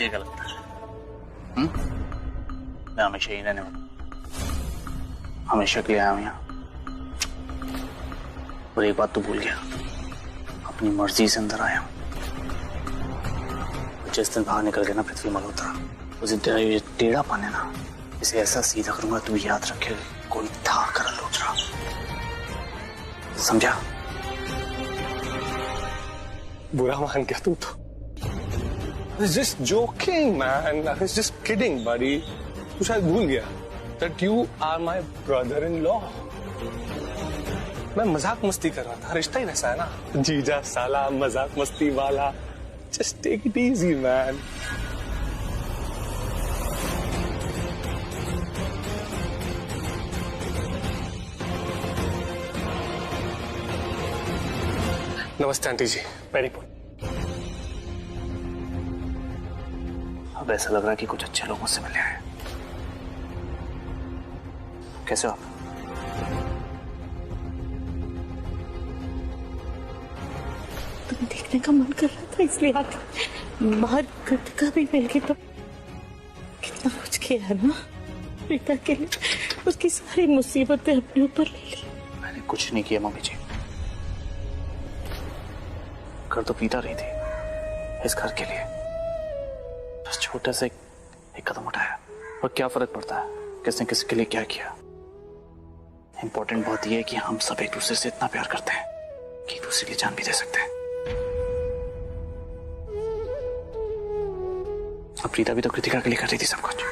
तुझे क्या लगता है? मैं हमेशा ही रहने वाला, हमेशा के लिए आया हूं यहाँ। और एक बात तो भूल गया, अपनी मर्जी से अंदर आया हूं। जिस दिन बाहर निकल गया ना पृथ्वी मल्होत्रा, उस दिन तेरा ये टेढ़ा पाने ना, इसे ऐसा सीधा करूंगा तू याद रखे, कोई था कर लोचरा, समझा? बुरा मान गया तू तो। I was just joking, man. I was just kidding, buddy. तू शायद भूल गया that you are my brother-in-law. मैं मजाक मस्ती कर रहा था, रिश्ता ही वैसा है ना, जीजा साला मजाक मस्ती वाला। Just take it easy, man. नमस्ते आंटी जी, वेरी गुड। अब ऐसा लग रहा है कि कुछ अच्छे लोगों से मिले हैं। कैसे हो आप? तुम देखने का मन कर रहा था इसलिए आके बाहर कृतिका भी मिल गई तो कितना कुछ किया है ना प्रीता के लिए, उसकी सारी मुसीबतें अपने ऊपर ले ली। मैंने कुछ नहीं किया मम्मी जी, घर तो प्रीता रही थी, इस घर के लिए बस छोटा सा एक कदम उठाया, और क्या फर्क पड़ता है किसने किसके लिए क्या किया। इंपॉर्टेंट बात यह है कि हम सब एक दूसरे से इतना प्यार करते हैं कि एक दूसरे की जान भी दे सकते हैं। अब प्रीता भी तो कृतिका के लिए कर रही थी सब कुछ,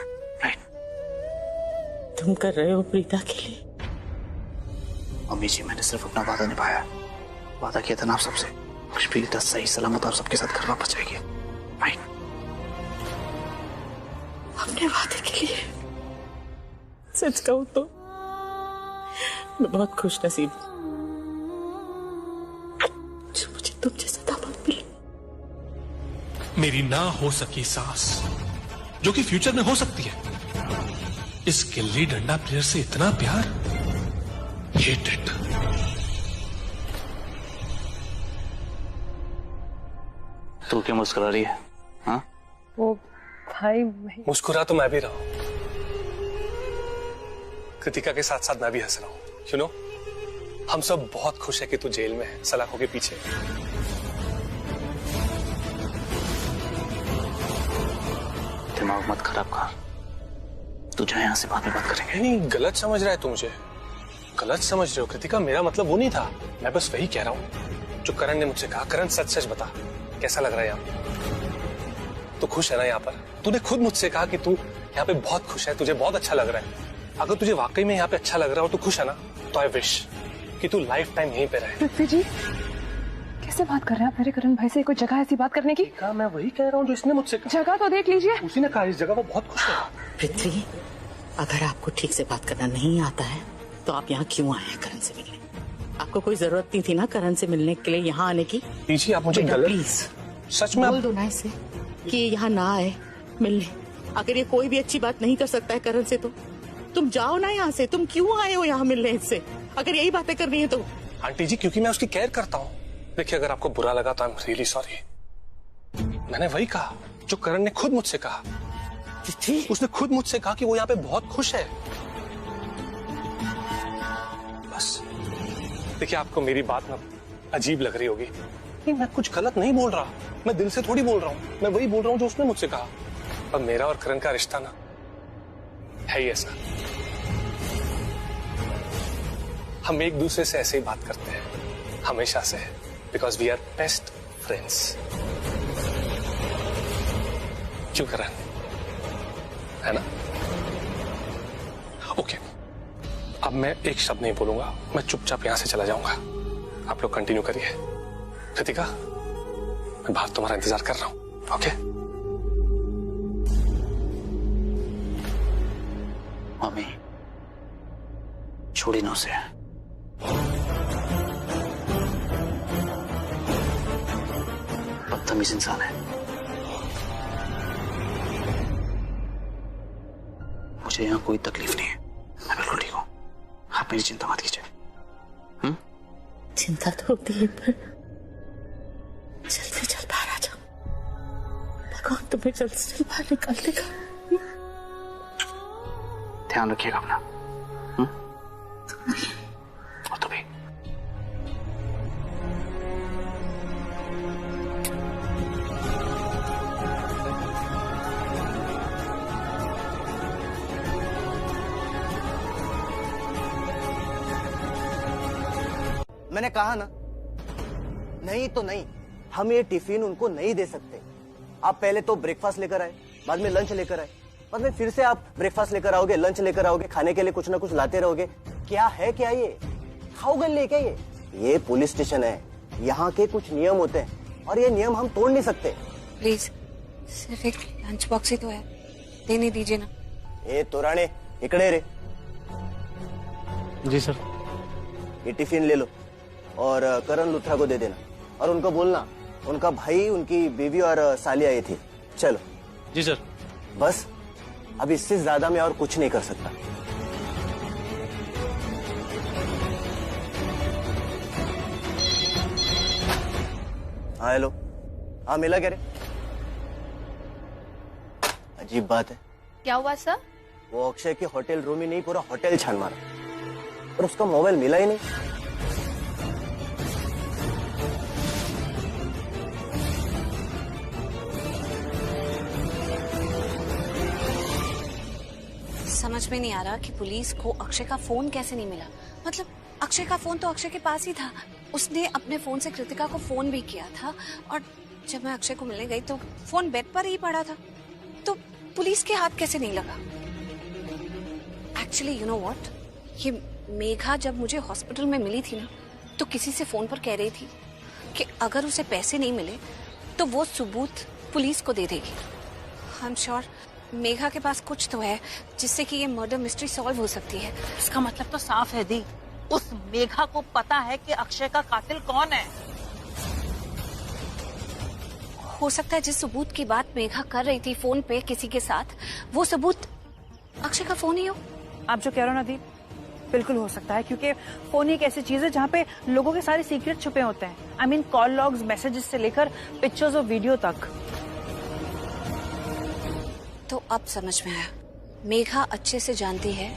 राइट? तुम कर रहे हो प्रीता के लिए? मम्मी जी, मैंने सिर्फ अपना वादा निभाया। वादा किया था ना आप सबसे, प्रीता सही सलामत आप सबके साथ घर वापस जाएगी, राइट? अपने वादे के लिए सच कहूं तो मैं बहुत खुश नसीब जो मुझे तुम जैसा दामाद मिले। मेरी ना हो सकी सास जो कि फ्यूचर में हो सकती है, इस गिल्ली डंडा प्लेयर से इतना प्यार, हेट इट। तू क्यों मुस्कुरा रही है? हाँ? वो भाई मुस्कुरा तो मैं भी रहा हूं, कृतिका के साथ साथ मैं भी हंस रहा हूं। यू नो, हम सब बहुत खुश है कि तू जेल में है, सलाखों के पीछे। दिमाग मत खराब कर, तू जा यहां से, बाद में बात करेंगे। नहीं, गलत समझ रहा है तू मुझे, गलत समझ रहे हो कृतिका, मेरा मतलब वो नहीं था। मैं बस वही कह रहा हूं जो करण ने मुझसे कहा। करण, सच सच बता, कैसा लग रहा है यहाँ? तू खुश है ना यहाँ पर? तूने खुद मुझसे कहा कि तू यहाँ पे बहुत खुश है, तुझे बहुत अच्छा लग रहा है। अगर तुझे वाकई में यहाँ पे अच्छा लग रहा हो, तू खुश है ना, तो आई विश कि तू लाइफ टाइम यहीं पे रहे। पृथ्वी जी, कैसे बात कर रहे हैं आप मेरे करण भाई से? कोई जगह ऐसी बात करने की? मैं वही कह रहा हूँ जो इसने मुझसे कहा। जगह तो देख लीजिए। उसी ने कहा इस जगह वो बहुत खुश है। पृथ्वी, अगर आपको ठीक से बात करना नहीं आता है तो आप यहाँ क्यों आए हैं करण से मिलने? आपको कोई जरूरत नहीं थी ना करण से मिलने के लिए, यहाँ आने की। दीजिए आप मुझे गलत, प्लीज सच में बोल दो ना इसे कि यहाँ ना आए मिलने। अगर ये कोई भी अच्छी बात नहीं कर सकता है करण से तो तुम जाओ ना यहाँ से। तुम क्यों आए हो यहाँ मिलने इससे, अगर यही बातें करनी है तो? आंटी जी, क्योंकि मैं उसकी केयर करता हूँ। देखिए, अगर आपको बुरा लगा तो आई एम रियली सॉरी। मैंने वही कहा जो करण ने खुद मुझसे कहा। उसने खुद मुझसे कहा कि वो यहाँ पे बहुत खुश है। बस देखिए, आपको मेरी बात ना अजीब लग रही होगी, नहीं, मैं कुछ गलत नहीं बोल रहा, मैं दिल से थोड़ी बोल रहा हूँ। मैं वही बोल रहा हूँ जो उसने मुझसे कहा। और मेरा और करण का रिश्ता ना है ही ऐसा, हम एक दूसरे से ऐसे ही बात करते हैं हमेशा से, because we are best friends. क्यों करण, है ना? ओके, अब मैं एक शब्द नहीं बोलूंगा, मैं चुपचाप यहां से चला जाऊंगा। आप लोग कंटिन्यू करिए। कृतिका, मैं बाहर तुम्हारा इंतजार कर रहा हूं। ओके? मम्मी, छोड़ी ना उसे। बदतमीज इंसान है। मुझे यहाँ कोई तकलीफ नहीं है, मैं बिल्कुल ठीक हूँ। आप मेरी चिंता मत कीजिए। चिंता तो होती है, पर जल्द से जल्द बाहर आ जाओ। भगवान तुम्हें जल्द से जल्द बाहर निकाल देगा। ध्यान रखिएगा अपना। और तो भी मैंने कहा ना, नहीं तो नहीं, हम ये टिफिन उनको नहीं दे सकते। आप पहले तो ब्रेकफास्ट लेकर आए, बाद में लंच लेकर आए, बाद में फिर से आप ब्रेकफास्ट लेकर आओगे, लंच लेकर आओगे, खाने के लिए कुछ ना कुछ लाते रहोगे। क्या है क्या ये? खाओगे ले क्या ये पुलिस स्टेशन है, यहाँ के कुछ नियम होते हैं और ये नियम हम तोड़ नहीं सकते। प्लीज सिर्फ एक लंच बॉक्स ही तो है, देने दीजिए ना। ए तोराने, इकड़े रे। जी सर। ये टिफिन ले लो और करण लुथरा को दे देना और उनको बोलना उनका भाई, उनकी बीवी और साली आई थी। चलो। जी सर। बस अब इससे ज्यादा मैं और कुछ नहीं कर सकता। हाँ हेलो, हाँ मिला क्या रे? अजीब बात है। क्या हुआ सर? वो अक्षय के होटल रूम ही नहीं, पूरा होटल छान मारा और उसका मोबाइल मिला ही नहीं। समझ में नहीं आ रहा कि पुलिस को अक्षय का फोन कैसे नहीं मिला। मतलब अक्षय का फोन तो अक्षय के पास ही था, उसने अपने फोन से कृतिका को फोन भी किया था और जब मैं अक्षय को मिलने गई तो फोन बेड पर ही पड़ा था, तो पुलिस के हाथ कैसे नहीं लगा? एक्चुअली यू नो व्हाट, ये मेघा जब मुझे हॉस्पिटल में मिली थी ना, तो किसी से फोन पर कह रही थी कि अगर उसे पैसे नहीं मिले तो वो सबूत पुलिस को दे देगी। आई एम श्योर मेघा के पास कुछ तो है जिससे कि ये मर्डर मिस्ट्री सॉल्व हो सकती है। इसका मतलब तो साफ है दी, उस मेघा को पता है कि अक्षय का कातिल कौन है। हो सकता है जिस सबूत की बात मेघा कर रही थी फोन पे किसी के साथ, वो सबूत अक्षय का फोन ही हो। आप जो कह रहे हो ना दी, बिल्कुल हो सकता है, क्योंकि फोन एक ऐसी चीज है जहाँ पे लोगों के सारे सीक्रेट छुपे होते हैं। I mean call logs, messages से लेकर पिक्चर्स और वीडियो तक। तो अब समझ में आया, मेघा अच्छे से जानती है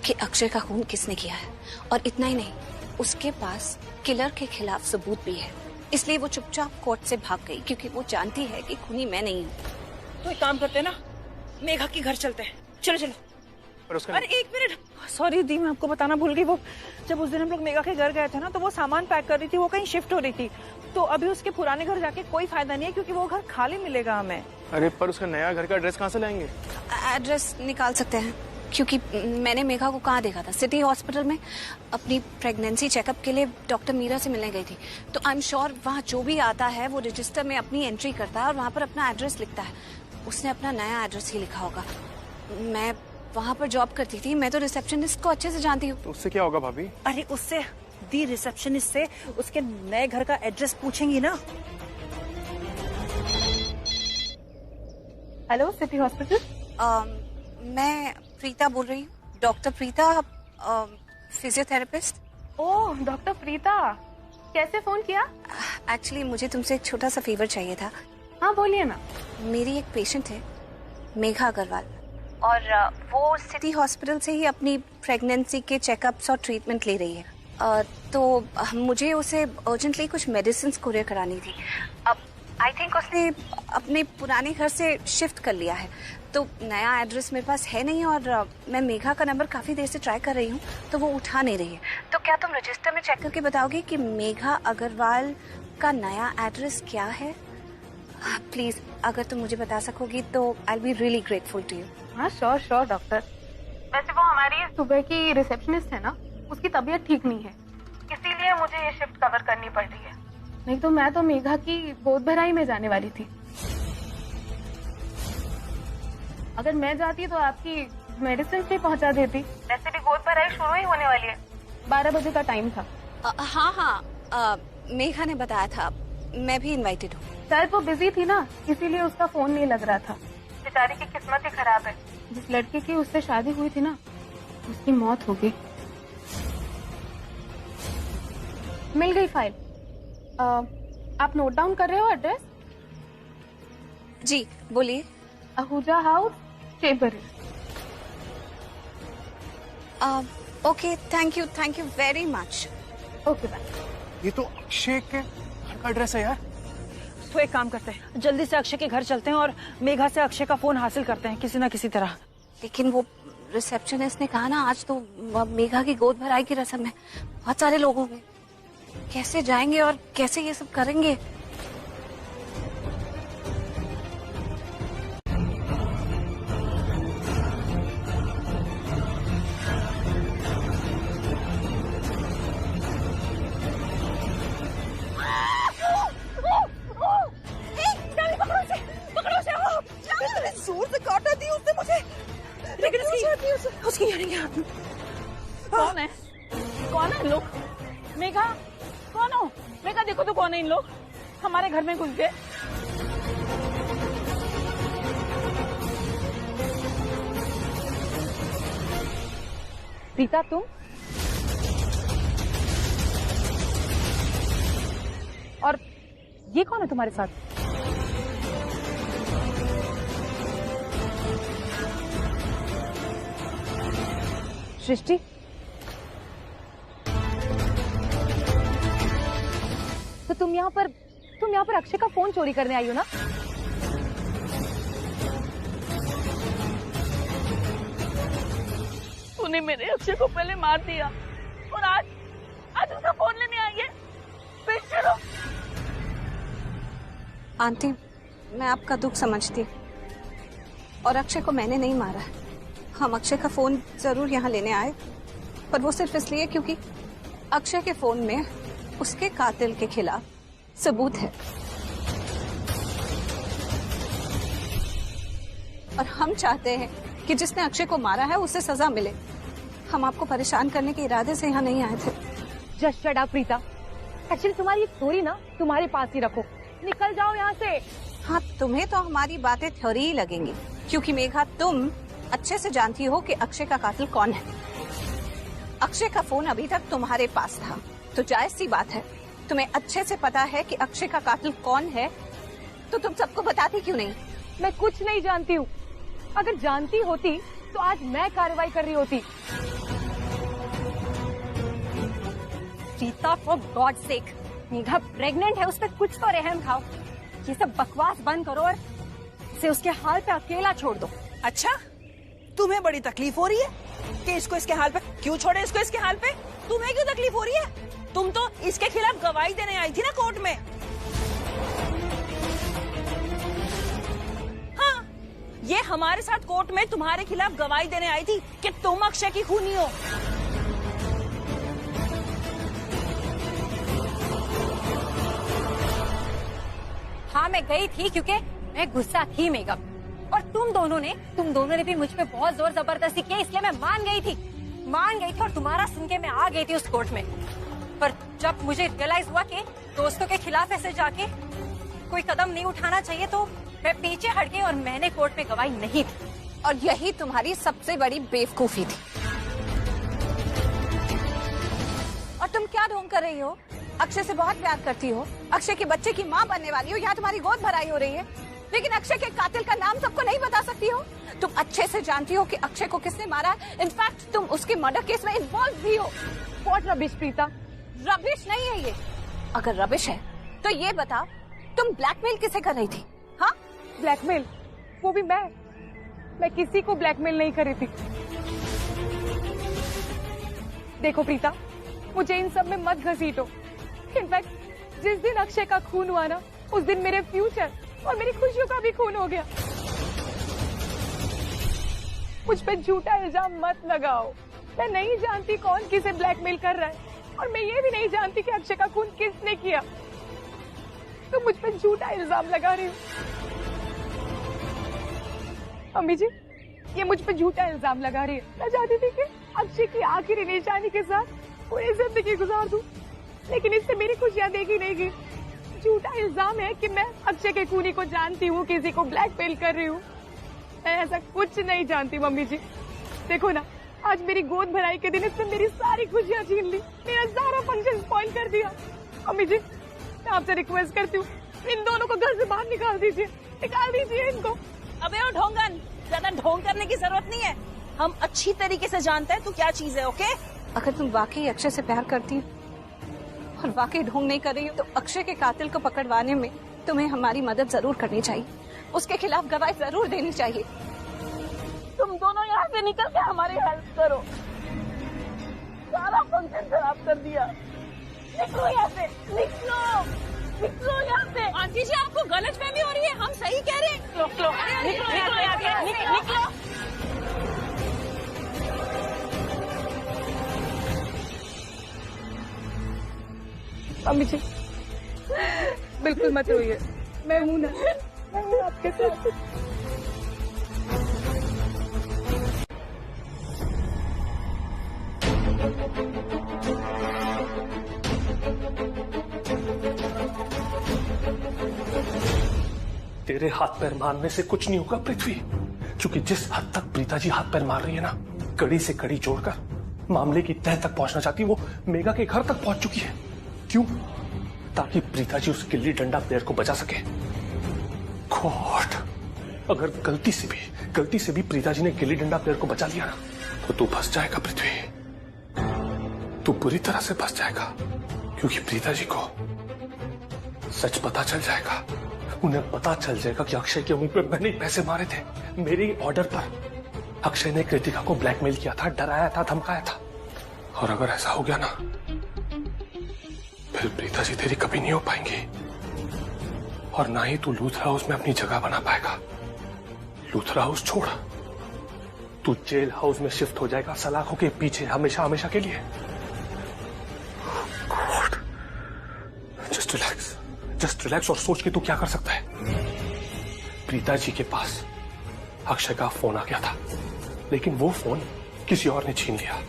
कि अक्षय का खून किसने किया है, और इतना ही नहीं, उसके पास किलर के खिलाफ सबूत भी है। इसलिए वो चुपचाप कोर्ट से भाग गई क्योंकि वो जानती है कि खूनी मैं नहीं हूँ। तो एक काम करते हैं ना, मेघा के घर चलते हैं। चलो चलो। अरे एक मिनट, सॉरी दी, मैं आपको बताना भूल गई। वो जब उस दिन हम लोग मेघा के घर गए थे ना, तो वो सामान पैक कर रही थी, वो कहीं शिफ्ट हो रही थी। तो अभी उसके पुराने घर जाके कोई फायदा नहीं है क्योंकि वो घर खाली मिलेगा हमें। अरे पर उसका नया घर का एड्रेस कहाँ से लाएंगे? एड्रेस निकाल सकते हैं, क्योंकि मैंने मेघा को कहाँ देखा था, सिटी हॉस्पिटल में अपनी प्रेगनेंसी चेकअप के लिए डॉक्टर मीरा से मिलने गई थी। तो आई एम श्योर वहाँ जो भी आता है वो रजिस्टर में अपनी एंट्री करता है और वहाँ पर अपना एड्रेस लिखता है। उसने अपना नया एड्रेस ही लिखा होगा। मैं वहाँ पर जॉब करती थी, मैं तो रिसेप्शनिस्ट को अच्छे से जानती हूँ। तो उससे क्या होगा भाभी? अरे उससे दी, रिसेप्शनिस्ट से उसके नए घर का एड्रेस पूछेंगी ना। Hello, city hospital. मैं प्रीता बोल रही हूँ, डॉक्टर प्रीता, फिजियोथेरेपिस्ट। ओह डॉक्टर प्रीता, कैसे फोन किया? एक्चुअली मुझे तुमसे एक छोटा सा फेवर चाहिए था। हाँ बोलिए ना। मेरी एक पेशेंट है मेघा अग्रवाल, और वो सिटी हॉस्पिटल से ही अपनी प्रेगनेंसी के चेकअप्स और ट्रीटमेंट ले रही है। तो मुझे उसे अर्जेंटली कुछ मेडिसिन कुरियर करानी थी। अब आई थिंक उसने अपने पुराने घर से शिफ्ट कर लिया है, तो नया एड्रेस मेरे पास है नहीं, और मैं मेघा का नंबर काफी देर से ट्राई कर रही हूँ तो वो उठा नहीं रही है। तो क्या तुम रजिस्टर में चेक करके बताओगे कि मेघा अग्रवाल का नया एड्रेस क्या है? प्लीज अगर तुम मुझे बता सकोगी तो I will be really grateful to you. हाँ श्योर श्योर डॉक्टर। वैसे वो हमारी सुबह की रिसेप्शनिस्ट है ना, उसकी तबीयत ठीक नहीं है, इसीलिए मुझे ये शिफ्ट कवर करनी पड़ रही है। नहीं तो मैं तो मेघा की गोद भराई में जाने वाली थी। अगर मैं जाती तो आपकी मेडिसिन भी पहुंचा देती। वैसे भी गोद भराई शुरू ही होने वाली है, 12 बजे का टाइम था। हाँ, मेघा ने बताया था, मैं भी इनवाइटेड हूँ। शायद वो बिजी थी ना, इसीलिए उसका फोन नहीं लग रहा था। बेचारी की किस्मत ही खराब है, जिस लड़के की उससे शादी हुई थी ना, उसकी मौत हो गई। मिल गई फाइल। आप नोट डाउन कर रहे हो एड्रेस? जी बोलिए। आहूजा हाउस, टेबरी। Okay, thank you very much. Okay bye. ये तो अक्षय के घर का एड्रेस है यार। तो एक काम करते हैं, जल्दी से अक्षय के घर चलते हैं और मेघा से अक्षय का फोन हासिल करते हैं किसी ना किसी तरह। लेकिन वो रिसेप्शनिस्ट ने कहा ना आज तो मेघा की गोद भराई की रस्म है, बहुत सारे लोग होंगे, कैसे जाएंगे और कैसे ये सब करेंगे? जोर से काटा दी उसने मुझे, लेकिन उसकी ईयरिंग हाथ में। कौन है इन लोग? मेघा, कौन हो? मेघा देखो तो कौन है इन लोग, हमारे घर में घुस गए। प्रीता तुम? और ये कौन है तुम्हारे साथ? सृष्टि, तो तुम यहाँ पर अक्षय का फोन चोरी करने आई हो ना? तूने मेरे अक्षय को पहले मार दिया और आज उसका फोन लेने आई है। बेशरम। आंटी, मैं आपका दुख समझती हूँ और अक्षय को मैंने नहीं मारा है। हम अक्षय का फोन जरूर यहाँ लेने आए, पर वो सिर्फ इसलिए क्योंकि अक्षय के फोन में उसके कातिल के खिलाफ सबूत है और हम चाहते हैं कि जिसने अक्षय को मारा है उसे सजा मिले। हम आपको परेशान करने के इरादे से यहाँ नहीं आए थे। Just shut up Preeta. Actually तुम्हारी थ्योरी ना तुम्हारे पास ही रखो, निकल जाओ यहाँ से। हाँ, तुम्हें तो हमारी बातें थ्योरी ही लगेंगी, क्योंकि मेघा तुम अच्छे से जानती हो कि अक्षय का कातिल कौन है। अक्षय का फोन अभी तक तुम्हारे पास था, तो जायज सी बात है, तुम्हें अच्छे से पता है कि अक्षय का कातिल कौन है, तो तुम सबको बताती क्यों नहीं? मैं कुछ नहीं जानती हूँ। अगर जानती होती तो आज मैं कार्रवाई कर रही होती। Preeta, for God sake, Megha pregnant है, उस पर कुछ तो रहम खाओ। ये सब बकवास बंद करो और इसे उसके हाल पे अकेला छोड़ दो। अच्छा, तुम्हें बड़ी तकलीफ हो रही है कि इसको इसके हाल पे क्यों छोड़े? इसको इसके हाल पे तुम्हें क्यों तकलीफ हो रही है? तुम तो इसके खिलाफ गवाही देने आई थी ना कोर्ट में। हाँ, ये हमारे साथ कोर्ट में तुम्हारे खिलाफ गवाही देने आई थी कि तुम अक्षय की खूनी हो। हाँ, मैं गई थी क्योंकि मैं गुस्सा थी मेघा, और तुम दोनों ने भी मुझ पे बहुत जोर जबरदस्ती की, इसलिए मैं मान गई थी और तुम्हारा सुन के मैं आ गई थी उस कोर्ट में। पर जब मुझे रियलाइज हुआ कि दोस्तों के खिलाफ ऐसे जाके कोई कदम नहीं उठाना चाहिए, तो मैं पीछे हट गई और मैंने कोर्ट में गवाही नहीं दी। और यही तुम्हारी सबसे बड़ी बेवकूफी थी। और तुम क्या ढोंग कर रही हो? अक्षय से बहुत प्यार करती हो, अक्षय के बच्चे की माँ बनने वाली हो, यहाँ तुम्हारी गोद भराई हो रही है, लेकिन अक्षय के कातिल का नाम सबको नहीं बता सकती हो। तुम अच्छे से जानती हो कि अक्षय को किसने मारा है। इनफैक्ट तुम उसके मर्डर केस में इन्वॉल्व भी हो। What rubbish Preeta? रबिश नहीं है ये। अगर रबिश है तो ये बता, तुम ब्लैकमेल किसे कर रही थी? हाँ, ब्लैकमेल? वो भी मैं किसी को ब्लैकमेल नहीं कर रही थी। देखो प्रीता, मुझे इन सब में मत घसीटो। इनफैक्ट जिस दिन अक्षय का खून हुआ ना, उस दिन मेरे फ्यूचर और मेरी खुशियों का भी खून हो गया। मुझ पे झूठा इल्जाम मत लगाओ। मैं नहीं जानती कौन किसे ब्लैकमेल कर रहा है, और मैं ये भी नहीं जानती कि अक्षय का खून किसने किया। तो मुझ पे झूठा इल्जाम लगा रही हूँ। अम्मी जी, ये मुझ पे झूठा इल्जाम लगा रही है। मैं चाहती थी कि अक्षय की आखिरी निशानी के साथ पूरी जिंदगी गुजार दूं, लेकिन इससे मेरी खुशियां देखी नहीं गई। झूठा इल्जाम है कि मैं अक्षय के खूनी को जानती हूँ, किसी को ब्लैकमेल कर रही हूँ। मैं ऐसा कुछ नहीं जानती मम्मी जी। देखो ना, आज मेरी गोद भराई के दिन इसने मेरी सारी खुशियां छीन ली, मेरा सारा फंक्शन स्पॉइल कर दिया। मम्मी जी, मैं आपसे रिक्वेस्ट करती हूँ, इन दोनों को घर से बाहर निकाल दीजिए। निकाल दीजिए इनको। अबे ओ ढोंगन, ज्यादा ढोंग करने की जरूरत नहीं है। हम अच्छी तरीके से जानते हैं तू क्या चीज है, ओके? अगर तुम वाकई अक्षय से प्यार करती और वाकई ढोंग नहीं कर रही हो तो अक्षय के कातिल को पकड़वाने में तुम्हें हमारी मदद जरूर करनी चाहिए, उसके खिलाफ गवाही जरूर देनी चाहिए। तुम दोनों यहाँ से निकल के हमारी हेल्प करो। सारा फंक्शन खराब कर दिया। निकलो यहाँ से, निकलो, निकलो यहाँ से। आंटी जी आपको गलतफहमी हो रही है, हम सही कह रहे हैं। निकलो, निकलो यहाँ से, निकलो। मम्मी जी बिल्कुल मत रोइए, मैं हूं ना, मैं हूं आपके साथ। तेरे हाथ पैर मारने से कुछ नहीं होगा पृथ्वी, क्योंकि जिस हद तक प्रीता जी हाथ पैर मार रही है ना, कड़ी से कड़ी जोड़कर मामले की तह तक पहुंचना चाहती है। वो मेघा के घर तक पहुंच चुकी है। क्यों? ताकि प्रीता जी उस गिल्ली डंडा प्लेयर को बचा सके। गॉड, अगर गलती से भी प्रीता जी ने गिल्ली डंडा प्लेयर को बचा लिया ना, तो तू फंस जाएगा पृथ्वी, तू बुरी तरह से फंस जाएगा। क्योंकि प्रीता जी को सच पता चल जाएगा, उन्हें पता चल जाएगा कि अक्षय की उम्मीद पे मैंने पैसे मारे थे। मेरे ऑर्डर पर अक्षय ने कृतिका को ब्लैकमेल किया था, डराया था, धमकाया था। और अगर ऐसा हो गया ना, फिर प्रीता जी तेरी कभी नहीं हो पाएंगी, और ना ही तू लूथरा हाउस में अपनी जगह बना पाएगा। लूथरा हाउस छोड़, तू जेल हाउस में शिफ्ट हो जाएगा, सलाखों के पीछे, हमेशा हमेशा के लिए। गॉड, जस्ट रिलैक्स और सोच के तू क्या कर सकता है। प्रीता जी के पास अक्षय का फोन आ गया था, लेकिन वो फोन किसी और ने छीन लिया।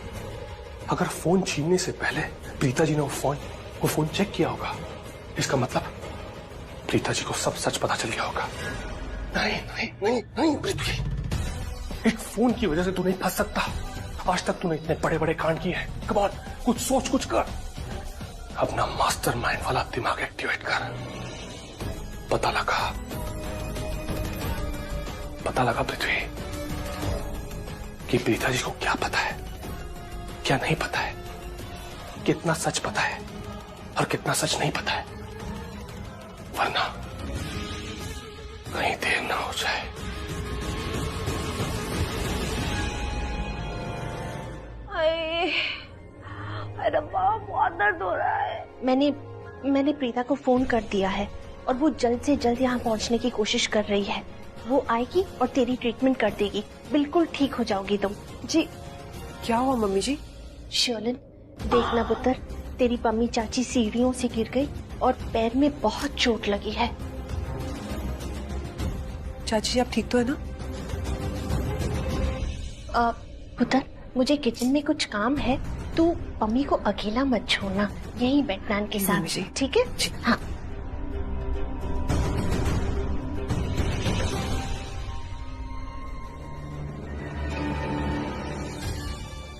अगर फोन छीनने से पहले प्रीता जी ने वो फोन चेक किया होगा, इसका मतलब प्रीता जी को सब सच पता चल गया होगा। नहीं नहीं नहीं नहीं पृथ्वी, एक फोन की वजह से तू नहीं फंस सकता। आज तक तूने इतने बड़े बड़े कांड किए हैं। कम ऑन, कुछ सोच, कुछ कर। अपना मास्टरमाइंड वाला दिमाग एक्टिवेट कर। पता लगा पृथ्वी कि प्रीता जी को क्या पता है, क्या नहीं पता है, कितना सच पता है और कितना सच नहीं पता है, वरना कहीं देर ना हो जाए। बहुत दर्द हो रहा है। मैंने प्रीता को फोन कर दिया है और वो जल्द से जल्द यहाँ पहुँचने की कोशिश कर रही है। वो आएगी और तेरी ट्रीटमेंट कर देगी, बिल्कुल ठीक हो जाओगी तुम। जी क्या हुआ मम्मी जी? शर्लिन, देखना पुत्र, तेरी पम्मी चाची सीढ़ियों से गिर गई और पैर में बहुत चोट लगी है। चाची जी आप ठीक तो है ना? पुत्र, मुझे किचन में कुछ काम है, तू पम्मी को अकेला मत छोड़ना, यहीं बैठना इनके साथ, ठीक है? हाँ।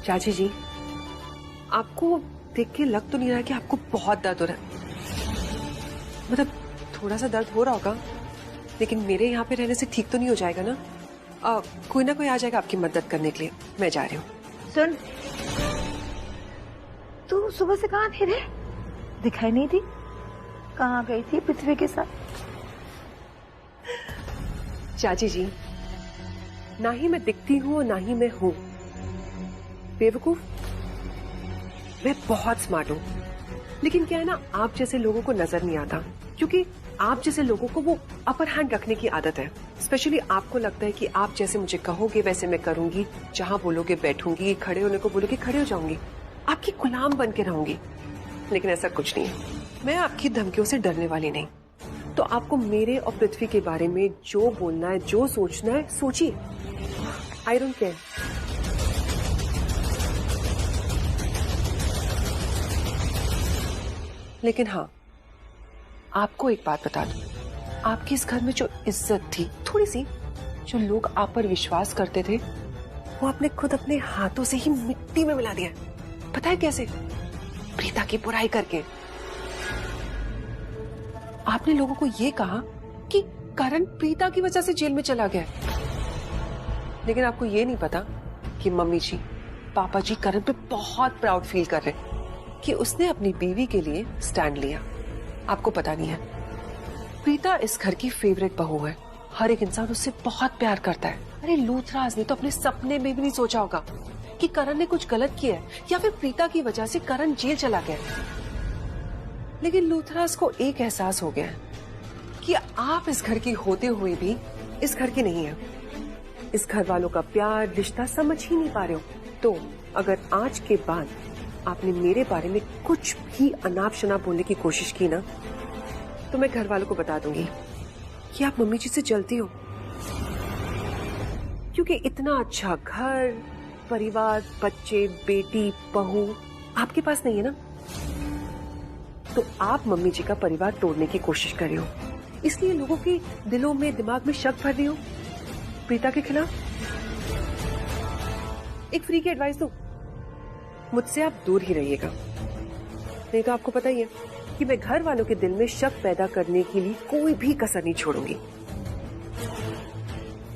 चाची जी, आपको देख के लग तो नहीं रहा कि आपको बहुत दर्द हो रहा है। मतलब थोड़ा सा दर्द हो रहा होगा, लेकिन मेरे यहाँ पे रहने से ठीक तो नहीं हो जाएगा ना? कोई ना कोई आ जाएगा आपकी मदद करने के लिए। मैं जा रही हूँ। सुन, तू सुबह से कहाँ थी रे? दिखाई नहीं थी, कहाँ गई थी पृथ्वी के साथ? चाची जी, ना ही मैं दिखती हूँ और ना ही मैं हूँ बेवकूफ। मैं बहुत स्मार्ट हूँ, लेकिन क्या है ना, आप जैसे लोगों को नजर नहीं आता, क्योंकि आप जैसे लोगों को वो अपर हैंड रखने की आदत है। स्पेशली आपको लगता है कि आप जैसे मुझे कहोगे वैसे मैं करूंगी, जहाँ बोलोगे बैठूंगी, खड़े होने को बोलोगे खड़े हो जाऊंगी, आपकी गुलाम बन के रहूंगी। लेकिन ऐसा कुछ नहीं है, मैं आपकी धमकियों से डरने वाली नहीं। तो आपको मेरे और पृथ्वी के बारे में जो बोलना है, जो सोचना है, सोचिए। I don't care. लेकिन हाँ, आपको एक बात बता दूं, आपकी इस घर में जो इज्जत थी, थोड़ी सी, जो लोग आप पर विश्वास करते थे, वो आपने खुद अपने हाथों से ही मिट्टी में मिला दिया। पता है कैसे? प्रीता की बुराई करके। आपने लोगों को ये कहा कि करण प्रीता की वजह से जेल में चला गया। लेकिन आपको ये नहीं पता कि मम्मी जी, पापा जी करण पे बहुत प्राउड फील कर रहे हैं कि उसने अपनी बीवी के लिए स्टैंड लिया। आपको पता नहीं है, प्रीता इस घर की फेवरेट बहू है। हर एक इंसान उससे बहुत प्यार करता है। अरे लूथराज ने तो अपने सपने में भी नहीं सोचा होगा कि करण ने कुछ गलत किया है या फिर प्रीता की वजह से करण जेल चला गया। लेकिन लूथराज को एक एहसास हो गया है कि आप इस घर की होते हुए भी इस घर की नहीं है। इस घर वालों का प्यार रिश्ता समझ ही नहीं पा रहे हो। तो अगर आज के बाद आपने मेरे बारे में कुछ भी अनाप शनाप बोलने की कोशिश की ना, तो मैं घर वालों को बता दूंगी कि आप मम्मी जी से जलती हो। क्योंकि इतना अच्छा घर, परिवार, बच्चे, बेटी, बहू आपके पास नहीं है ना, तो आप मम्मी जी का परिवार तोड़ने की कोशिश कर रहे हो। इसलिए लोगों के दिलों में, दिमाग में शक भर रही हो प्रीता के खिलाफ। एक फ्री की एडवाइस दो, मुझसे आप दूर ही रहिएगा। नहीं तो आपको पता ही है कि मैं घर वालों के दिल में शक पैदा करने के लिए कोई भी कसर नहीं छोड़ूंगी।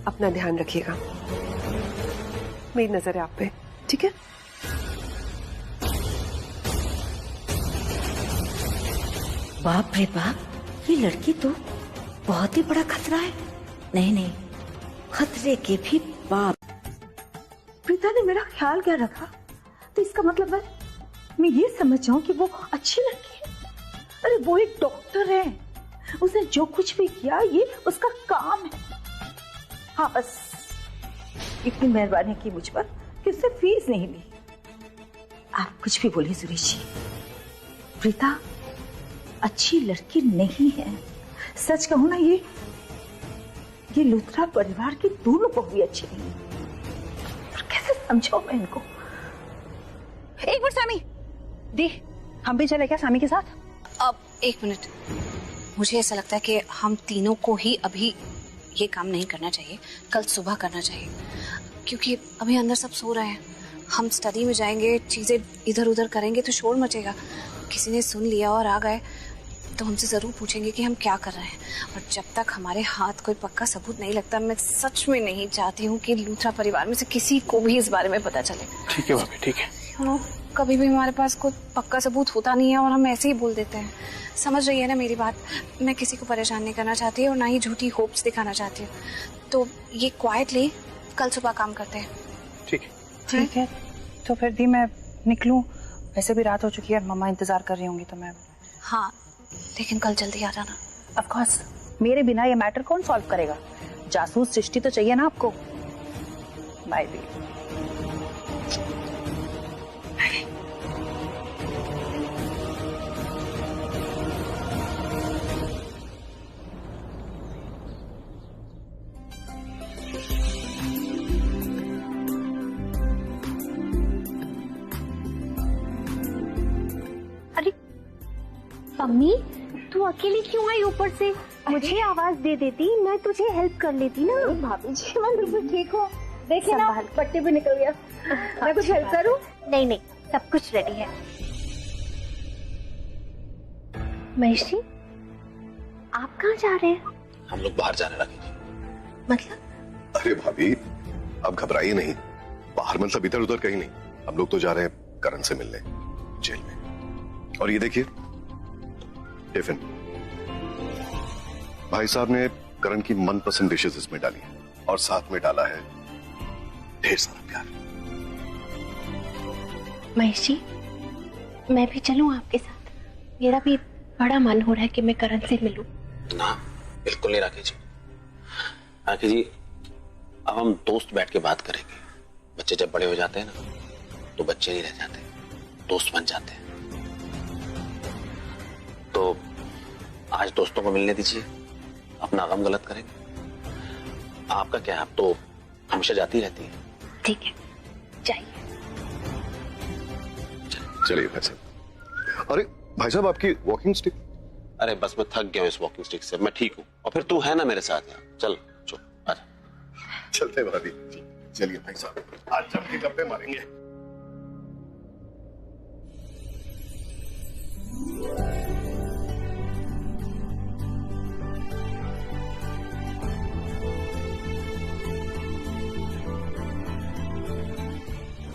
अपना ध्यान रखिएगा, मेरी नजर है आप पे, ठीक है? बाप रे बाप, ये लड़की तो बहुत ही बड़ा खतरा है। नहीं, खतरे के भी बाप। प्रीता ने मेरा ख्याल क्या रखा, तो इसका मतलब है मैं ये समझ जाऊं कि वो अच्छी लड़की है। अरे वो एक डॉक्टर है, उसने जो कुछ भी किया ये उसका काम है। हाँ बस इतनी मेहरबानी की मुझ पर कि उससे फीस नहीं ली। आप कुछ भी बोलिए सुरेश जी, प्रीता अच्छी लड़की नहीं है। सच कहूं ना, ये लूथरा परिवार की दोनों बहू भी अच्छी नहीं है। पर कैसे समझाऊं मैं इनको? एक मिनट सामी, दी हम भी चले क्या सामी के साथ? अब एक मिनट, मुझे ऐसा लगता है कि हम तीनों को ही अभी ये काम नहीं करना चाहिए, कल सुबह करना चाहिए। क्योंकि अभी अंदर सब सो रहे हैं, हम स्टडी में जाएंगे, चीजें इधर उधर करेंगे तो शोर मचेगा। किसी ने सुन लिया और आ गए तो हमसे जरूर पूछेंगे कि हम क्या कर रहे हैं। और जब तक हमारे हाथ कोई पक्का सबूत नहीं लगता, मैं सच में नहीं चाहती हूँ कि लूथरा परिवार में से किसी को भी इस बारे में पता चले। ठीक है भाभी, ठीक है। कभी भी हमारे पास कोई पक्का सबूत होता नहीं है और हम ऐसे ही बोल देते हैं। समझ रही है ना मेरी बात? मैं किसी को परेशान नहीं करना चाहती और ना ही झूठी होप्स दिखाना चाहती हूँ। तो ये क्वाइटली कल सुबह काम करते हैं। ठीक है। तो फिर दी मैं निकलूं? वैसे भी रात हो चुकी है, मम्मा इंतजार कर रही होंगी तो मैं। हाँ, लेकिन कल जल्दी आ जाना। ऑफ कोर्स, मेरे बिना ये मैटर कौन सॉल्व करेगा? जासूस सृष्टि तो चाहिए ना आपको। By the. मम्मी तू अकेली क्यों आई ऊपर से? मुझे आवाज दे देती, मैं तुझे हेल्प कर लेती ना। भाभी जी मैं बिल्कुल ठीक हूँ, देखिए ना पट्टी भी निकल गया। मैं कुछ हेल्प करूँ? नहीं, सब कुछ रेडी है। महेश जी, आप कहाँ जा रहे हैं? हम लोग बाहर जाने लगे जी। मतलब? अरे भाभी अब घबराइए नहीं, बाहर मतलब इधर उधर कहीं नहीं। हम लोग तो जा रहे हैं करण से मिलने जेल में। और ये देखिए टिफिन, भाई साहब ने करण की मनपसंद डिशेस इसमें डाली है और साथ में डाला है ढेर सारा प्यार। महेश जी, मैं भी चलूं आपके साथ? मेरा भी बड़ा मन हो रहा है कि मैं करण से मिलूं। ना बिल्कुल नहीं राखी जी। राखी जी अब हम दोस्त बैठ के बात करेंगे। बच्चे जब बड़े हो जाते हैं ना तो बच्चे नहीं रह जाते, दोस्त बन जाते हैं। तो आज दोस्तों को मिलने दीजिए, अपना गम गलत करेंगे। आपका क्या है, आप तो हमेशा जाती रहती है। ठीक है, जाइए। चलिए भाई साहब। अरे भाई साहब आपकी वॉकिंग स्टिक? अरे बस मैं थक गया हूँ इस वॉकिंग स्टिक से, मैं ठीक हूँ। और फिर तू है ना मेरे साथ यार, चल आजा। चलते भाभी। चलिए भाई साहब, आज जम के गप्पे मारेंगे।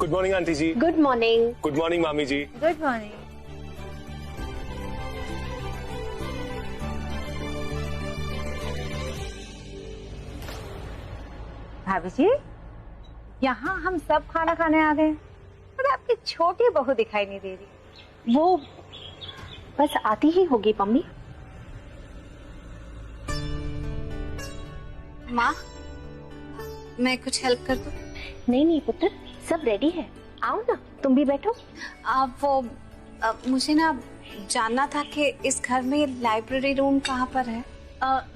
गुड मॉर्निंग आंटी जी। Good morning. गुड मॉर्निंग मामी जी। Good morning. भाभी जी, यहाँ हम सब खाना खाने आ गए, पर आपकी छोटी बहू दिखाई नहीं दे रही। वो बस आती ही होगी मम्मी। माँ, मैं कुछ हेल्प कर दूं? नहीं नहीं पुत्र, सब रेडी है, आओ ना, तुम भी बैठो। मुझे ना जानना था कि इस घर में लाइब्रेरी रूम कहाँ पर है?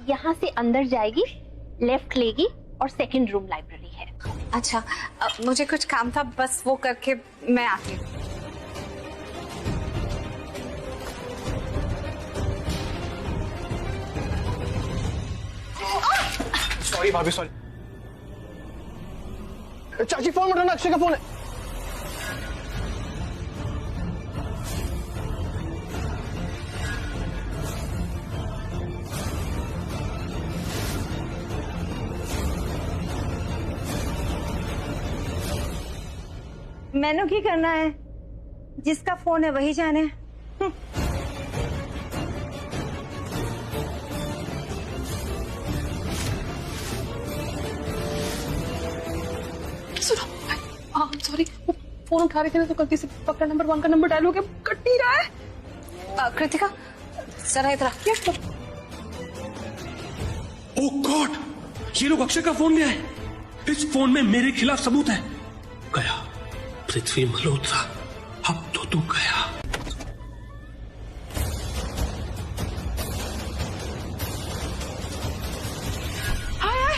यहाँ से अंदर जाएगी, लेफ्ट लेगी और सेकंड रूम लाइब्रेरी है। अच्छा, मुझे कुछ काम था, बस वो करके मैं आती हूँ। सॉरी भाभी, सॉरी। चाची फोन उठाना, अक्षय का फोन है। मैंने क्या करना है, जिसका फोन है वही जाने। सॉरी, वो फोन उठा रहे थे ना, तो गलती से पकड़ा नंबर 1 का नंबर डायल हो गया, कट नहीं रहा है। कृतिका, जरा इधर आ। ओह गॉड, ये लोग अक्षय का फोन ले आए। इस फोन में मेरे खिलाफ सबूत है। गया पृथ्वी मल्होत्रा, अब तो तू गया। हाय,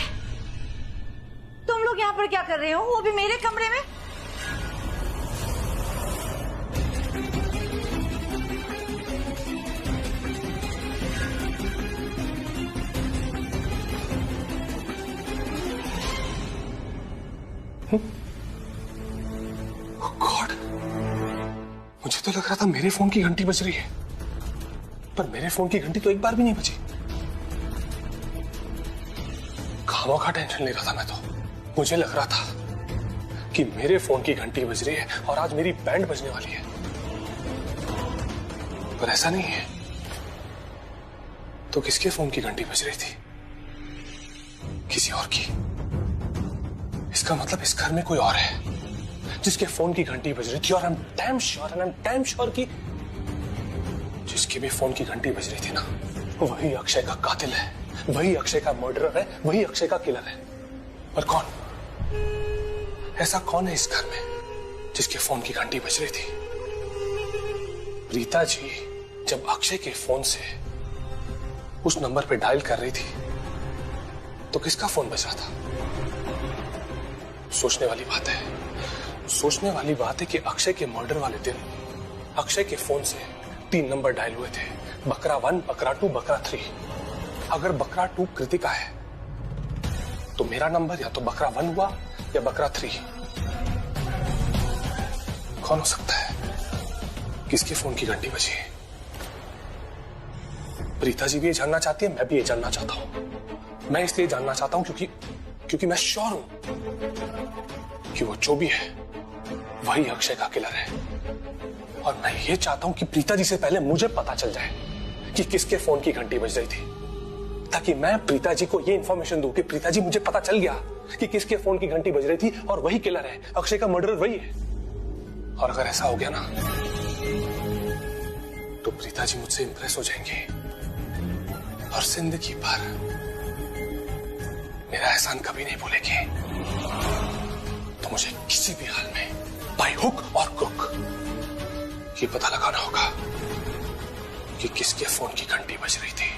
तुम लोग यहाँ पर क्या कर रहे हो, वो भी मेरे कमरे में? गॉड, मुझे तो लग रहा था मेरे फोन की घंटी बज रही है, पर मेरे फोन की घंटी तो एक बार भी नहीं बजी। खामोखा टेंशन ले रहा था मैं तो। मुझे लग रहा था कि मेरे फोन की घंटी बज रही है और आज मेरी बैंड बजने वाली है, पर ऐसा नहीं है। तो किसके फोन की घंटी बज रही थी? किसी और की। इसका मतलब इस घर में कोई और है जिसके फोन की घंटी बज रही थी, और आई एम डैम श्योर कि जिसके भी फोन की घंटी बज रही थी ना, वही अक्षय का कातिल है, वही अक्षय का मर्डरर है, वही अक्षय का किलर है। पर कौन? ऐसा कौन है इस घर में जिसके फोन की घंटी बज रही थी? प्रीता जी जब अक्षय के फोन से उस नंबर पे डायल कर रही थी तो किसका फोन बज रहा था? सोचने वाली बात है। सोचने वाली बात है कि अक्षय के मर्डर वाले दिन अक्षय के फोन से 3 नंबर डायल हुए थे, बकरा 1, बकरा 2, बकरा 3। अगर बकरा 2 कृतिका है तो मेरा नंबर या तो बकरा 1 हुआ या बकरा 3। कौन हो सकता है? किसके फोन की घंटी बजी? प्रीता जी भी ये जानना चाहती है, मैं भी ये जानना चाहता हूं। मैं इसलिए जानना चाहता हूं क्योंकि मैं श्योर हूं कि वो जो भी है वही अक्षय का किलर है। और मैं ये चाहता हूं कि प्रीता जी से पहले मुझे पता चल जाए कि किसके फोन की घंटी बज रही थी, ताकि मैं प्रीता जी को ये इंफॉर्मेशन दूं कि प्रीता जी मुझे पता चल गया कि किसके फोन की घंटी बज रही थी और वही किलर है, अक्षय का मर्डरर वही है। और अगर ऐसा हो गया ना तो प्रीता जी मुझसे इंप्रेस हो जाएंगे और जिंदगी भर मेरा एहसान कभी नहीं भूलेंगे। तो मुझे किसी भी हाल में बाय हुक और क्रुक ये पता लगाना होगा कि किसके फोन की घंटी बज रही थी।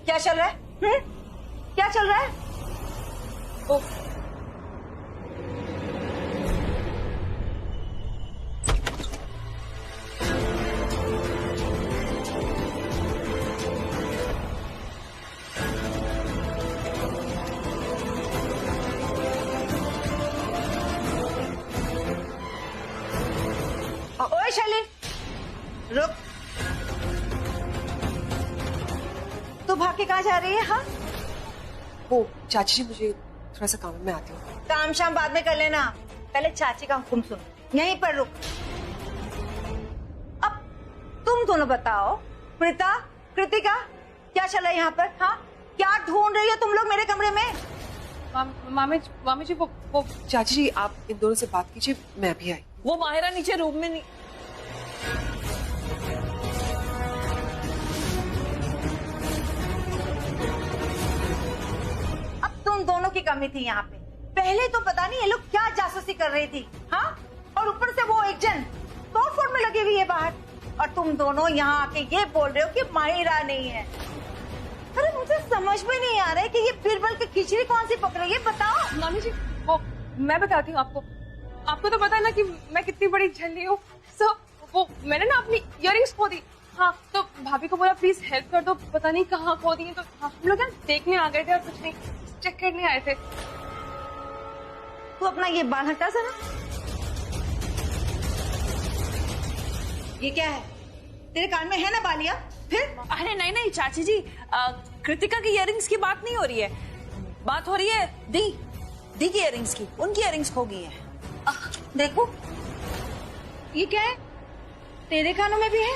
क्या चल रहा है? क्या चल रहा है? ओए शैली, रुक। कहाँ जा रही है? हाँ, वो चाची जी मुझे थोड़ा सा काम में आती हूँ। काम शाम बाद में कर लेना, पहले चाची का हुक्म सुन। यहीं पर रुक। अब तुम दोनों बताओ, प्रीता, कृतिका, क्या चला यहाँ पर? हाँ, क्या ढूंढ रही हो तुम लोग मेरे कमरे में? मामी जी वो चाची जी आप इन दोनों से बात कीजिए, मैं भी आई। वो माहिरा नीचे रूम में नहीं। अब तुम दोनों की कमी थी यहाँ पे। पहले तो पता नहीं ये लोग क्या जासूसी कर रही थी। हाँ, और ऊपर से वो एक जन तोड़फोड़ में लगी हुई है बाहर, और तुम दोनों यहाँ आके ये बोल रहे हो कि माहिरा नहीं है। अरे मुझे समझ में नहीं आ रहा है कि ये बीरबल की खिचड़ी कौन सी पक रही है, बताओ। मामी जी, वो मैं बताती हूँ आपको। आपको तो पता है ना कि मैं कितनी बड़ी झल्ली हूँ। वो मैंने ना अपनी इयररिंग्स खो दी। हाँ, तो भाभी को बोला प्लीज हेल्प कर दो, पता नहीं कहाँ खो दी। तो हम लोग यहाँ देखने आ गए थे और कुछ नहीं, चेक करने आए थे। तू अपना ये बाल हटा सा ना। ये क्या है? तेरे कान में है ना बालिया? फिर? अरे नहीं नहीं चाची जी, कृतिका की इयररिंग्स की बात नहीं हो रही है, बात हो रही है दी की इयररिंग्स की। उनकी इयररिंग्स खो गई है। देखो, ये क्या है? तेरे कानों में भी है?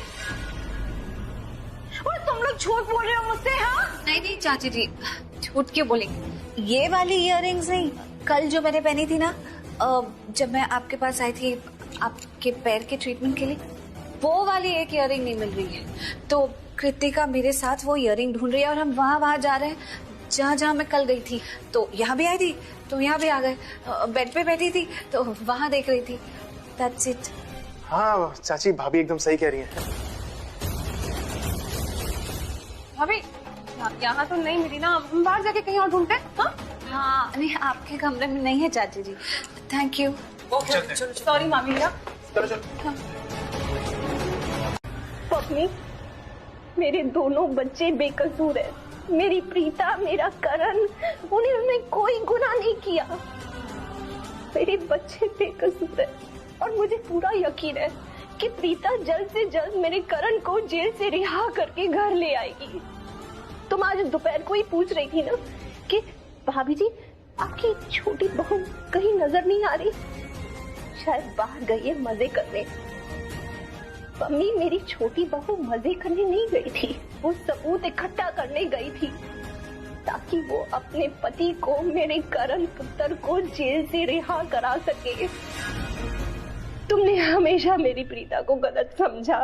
और तुम लोग झूठ बोल रहे हो मुझसे? हाँ, नहीं चाची जी, झूठ क्यों बोलेंगे? ये वाली इयररिंग्स नहीं, कल जो मैंने पहनी थी ना, जब मैं आपके पास आई थी आपके पैर के ट्रीटमेंट के लिए, वो वाली एक इयररिंग नहीं मिल रही है। तो कृतिका मेरे साथ वो इयररिंग ढूंढ रही है और हम वहाँ जा रहे हैं जहाँ मैं कल गई थी। तो यहाँ भी आई थी तो यहाँ भी आ गए, बेड पे बैठी थी तो वहाँ देख रही थी। That's it. हाँ चाची, भाभी एकदम सही कह रही है। भाभी यहाँ तो नहीं मिली ना, हम बाहर जाके कहीं और ढूंढते हैं। हाँ हाँ, नहीं आपके कमरे में नहीं है चाची जी। Thank you. सॉरी मामी। पत्नी, मेरे दोनों बच्चे बेकसूर है। मेरी प्रीता, मेरा करण, उन्होंने कोई गुनाह नहीं किया। मेरे बच्चे बेकसूर है और मुझे पूरा यकीन है कि प्रीता जल्द से जल्द मेरे करण को जेल से रिहा करके घर ले आएगी। तुम आज दोपहर को ही पूछ रही थी ना कि भाभी जी आपकी छोटी बहू कहीं नजर नहीं आ रही, शायद बाहर गई है मजे करने। मम्मी, मेरी छोटी बहू मजे करने नहीं गई थी, वो सबूत इकट्ठा करने गई थी ताकि वो अपने पति को, मेरे करण पुत्र को जेल से रिहा करा सके। तुमने हमेशा मेरी प्रीता को गलत समझा।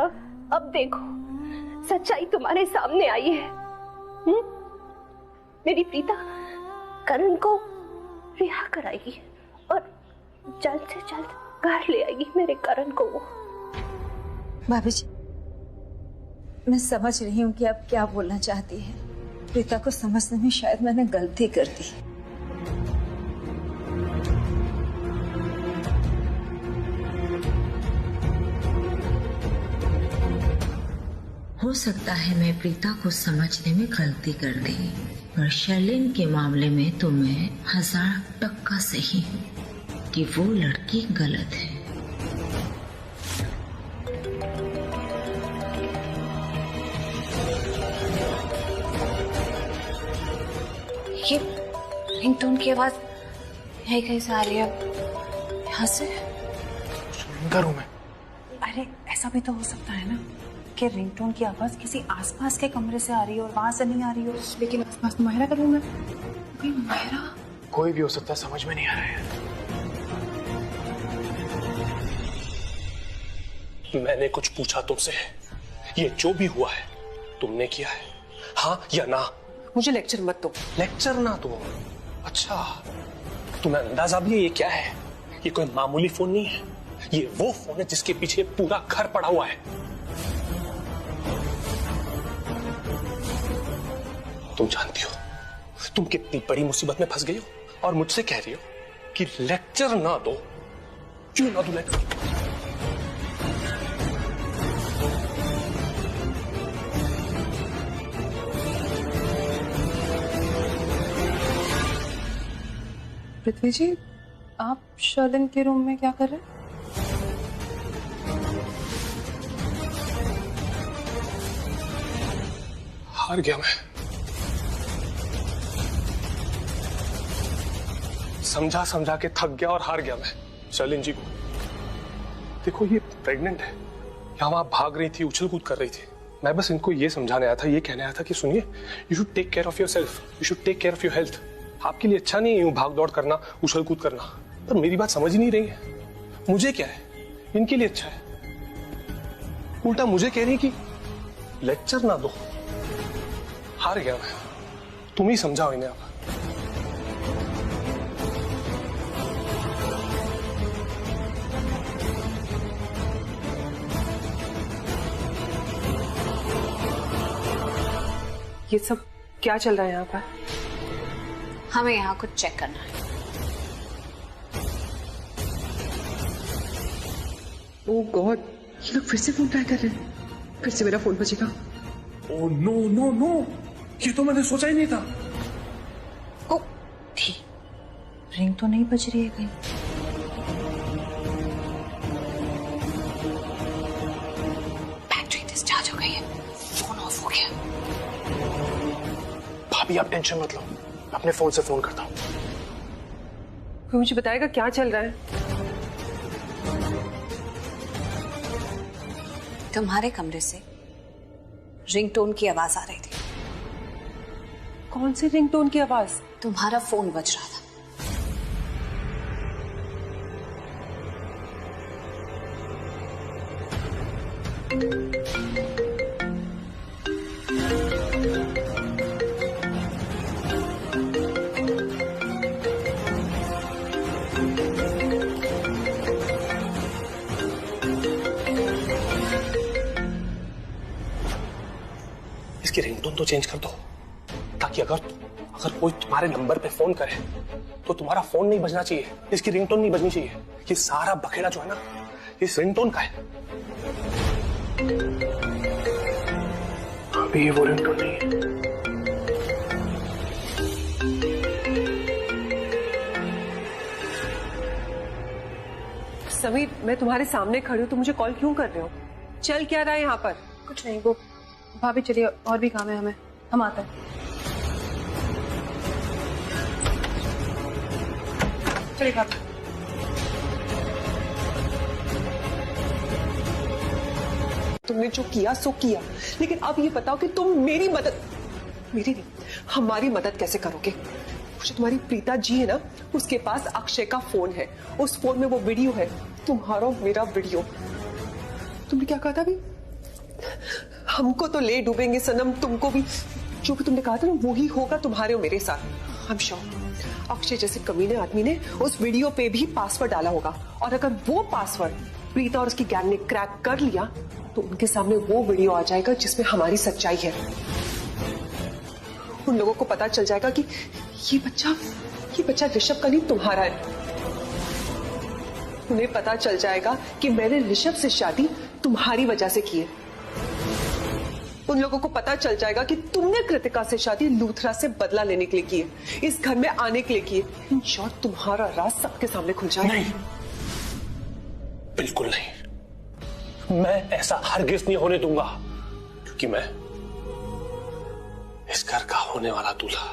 अब देखो, सच्चाई तुम्हारे सामने आई है। मेरी प्रीता करण को रिहा कराएगी और जल्द से जल्द घर ले आएगी मेरे करण को। वो भाभी जी, मैं समझ रही हूँ कि आप क्या बोलना चाहती हैं। प्रीता को समझने में शायद मैंने गलती कर दी। हो सकता है मैं प्रीता को समझने में गलती कर दी, पर शर्लिन के मामले में तो मैं 1000% सही हूँ कि वो लड़की गलत है। ये रिंगटोन की आवाज यही कहीं से आ रही है, यहाँ से। इनका रूम है। अरे ऐसा भी तो हो सकता है ना कि रिंगटोन की आवाज किसी आसपास के कमरे से आ रही हो और वहां से नहीं आ रही हो। लेकिन आसपास तो माहिरा का रूम है। माहिरा कोई भी हो सकता है, समझ में नहीं आ रहा है। मैंने कुछ पूछा तुमसे, ये जो भी हुआ है तुमने किया है, हाँ या ना? मुझे लेक्चर मत दो। लेक्चर ना दो? अच्छा, तुम्हें अंदाजा भी है ये क्या है? ये कोई मामूली फोन नहीं है, ये वो फोन है जिसके पीछे पूरा घर पड़ा हुआ है। तुम जानती हो तुम कितनी बड़ी मुसीबत में फंस गई हो और मुझसे कह रही हो कि लेक्चर ना दो। क्यों ना दो लेक्चर? पृथ्वी जी, आप शर्लिन के रूम में क्या कर रहे हैं? हार गया मैं। समझा समझा के थक गया और हार गया मैं शर्लिन जी को। देखो ये प्रेग्नेंट है, यहाँ वहां भाग रही थी, उछल कूद कर रही थी। मैं बस इनको ये समझाने आया था, ये कहने आया था कि सुनिए, you should take care of yourself, you should take care of your health. आपके लिए अच्छा नहीं है यूं भाग दौड़ करना, उछल कूद करना। पर मेरी बात समझ ही नहीं रही है। मुझे क्या है, इनके लिए अच्छा है। उल्टा मुझे कह रही कि लेक्चर ना दो। हार गया मैं, तुम ही समझाओ इन्हें। अब ये सब क्या चल रहा है यहाँ पर? हमें यहाँ कुछ चेक करना है। ओह गॉड, ये लोग फिर से फोन ट्राई कर रहे हैं। फिर से मेरा फोन बजेगा। ओह नो नो नो, ये तो मैंने सोचा ही नहीं था। ओ, रिंग तो नहीं बज रही है कहीं। बैटरी डिस्चार्ज हो गई है, फोन ऑफ हो गया। भाभी आप टेंशन मत लो, अपने फोन से फोन करता हूँ। कोई मुझे बताएगा क्या चल रहा है? तुम्हारे कमरे से रिंगटोन की आवाज आ रही थी। कौन सी रिंगटोन की आवाज? तुम्हारा फोन बज रहा था। इसकी रिंगटोन तो चेंज कर दो, ताकि अगर कोई तुम्हारे नंबर पे फोन करे तो तुम्हारा फोन नहीं बजना चाहिए, इसकी रिंगटोन नहीं बजनी चाहिए। ये सारा बखेड़ा जो है ना, इस रिंगटोन का है। अभी ये वो रिंगटोन नहीं है। समीर, मैं तुम्हारे सामने खड़ी हूँ, तुम मुझे कॉल क्यों कर रहे हो? चल क्या रहा है यहाँ पर? कुछ नहीं। वो भाभी चलिए, और भी काम है हमें, हम आते हैं। चलिए भाभी। तुमने जो किया सो किया, लेकिन अब ये बताओ कि तुम मेरी मदद, मेरी नहीं, हमारी मदद कैसे करोगे? जो तुम्हारी प्रीता जी है ना, उसके पास अक्षय का फोन है, उस फोन में वो वीडियो है, तुम्हारा मेरा वीडियो। तुमने क्या कहा था अभी? हमको तो ले डूबेंगे सनम, तुमको भी। जो भी तुमने कहा था ना, वो ही होगा तुम्हारे और मेरे साथ। हम श्योर अक्षय जैसे कमीने आदमी ने उस वीडियो पे भी पासवर्ड डाला होगा, और अगर वो पासवर्ड प्रीता और उसकी गैंग ने क्रैक कर लिया तो उनके सामने वो वीडियो आ जाएगा जिसमें हमारी सच्चाई है। उन लोगों को पता चल जाएगा कि ये बच्चा ऋषभ का नहीं, तुम्हारा है। उन्हें पता चल जाएगा कि मैंने ऋषभ से शादी तुम्हारी वजह से की है। उन लोगों को पता चल जाएगा कि तुमने कृतिका से शादी लूथरा से बदला लेने के लिए की है, इस घर में आने के लिए की है। इन शॉर्ट तुम्हारा राज सबके सामने खुल जाएगा। नहीं, बिल्कुल नहीं। मैं ऐसा हरगिज नहीं होने दूंगा, क्योंकि मैं इस घर का होने वाला दूल्हा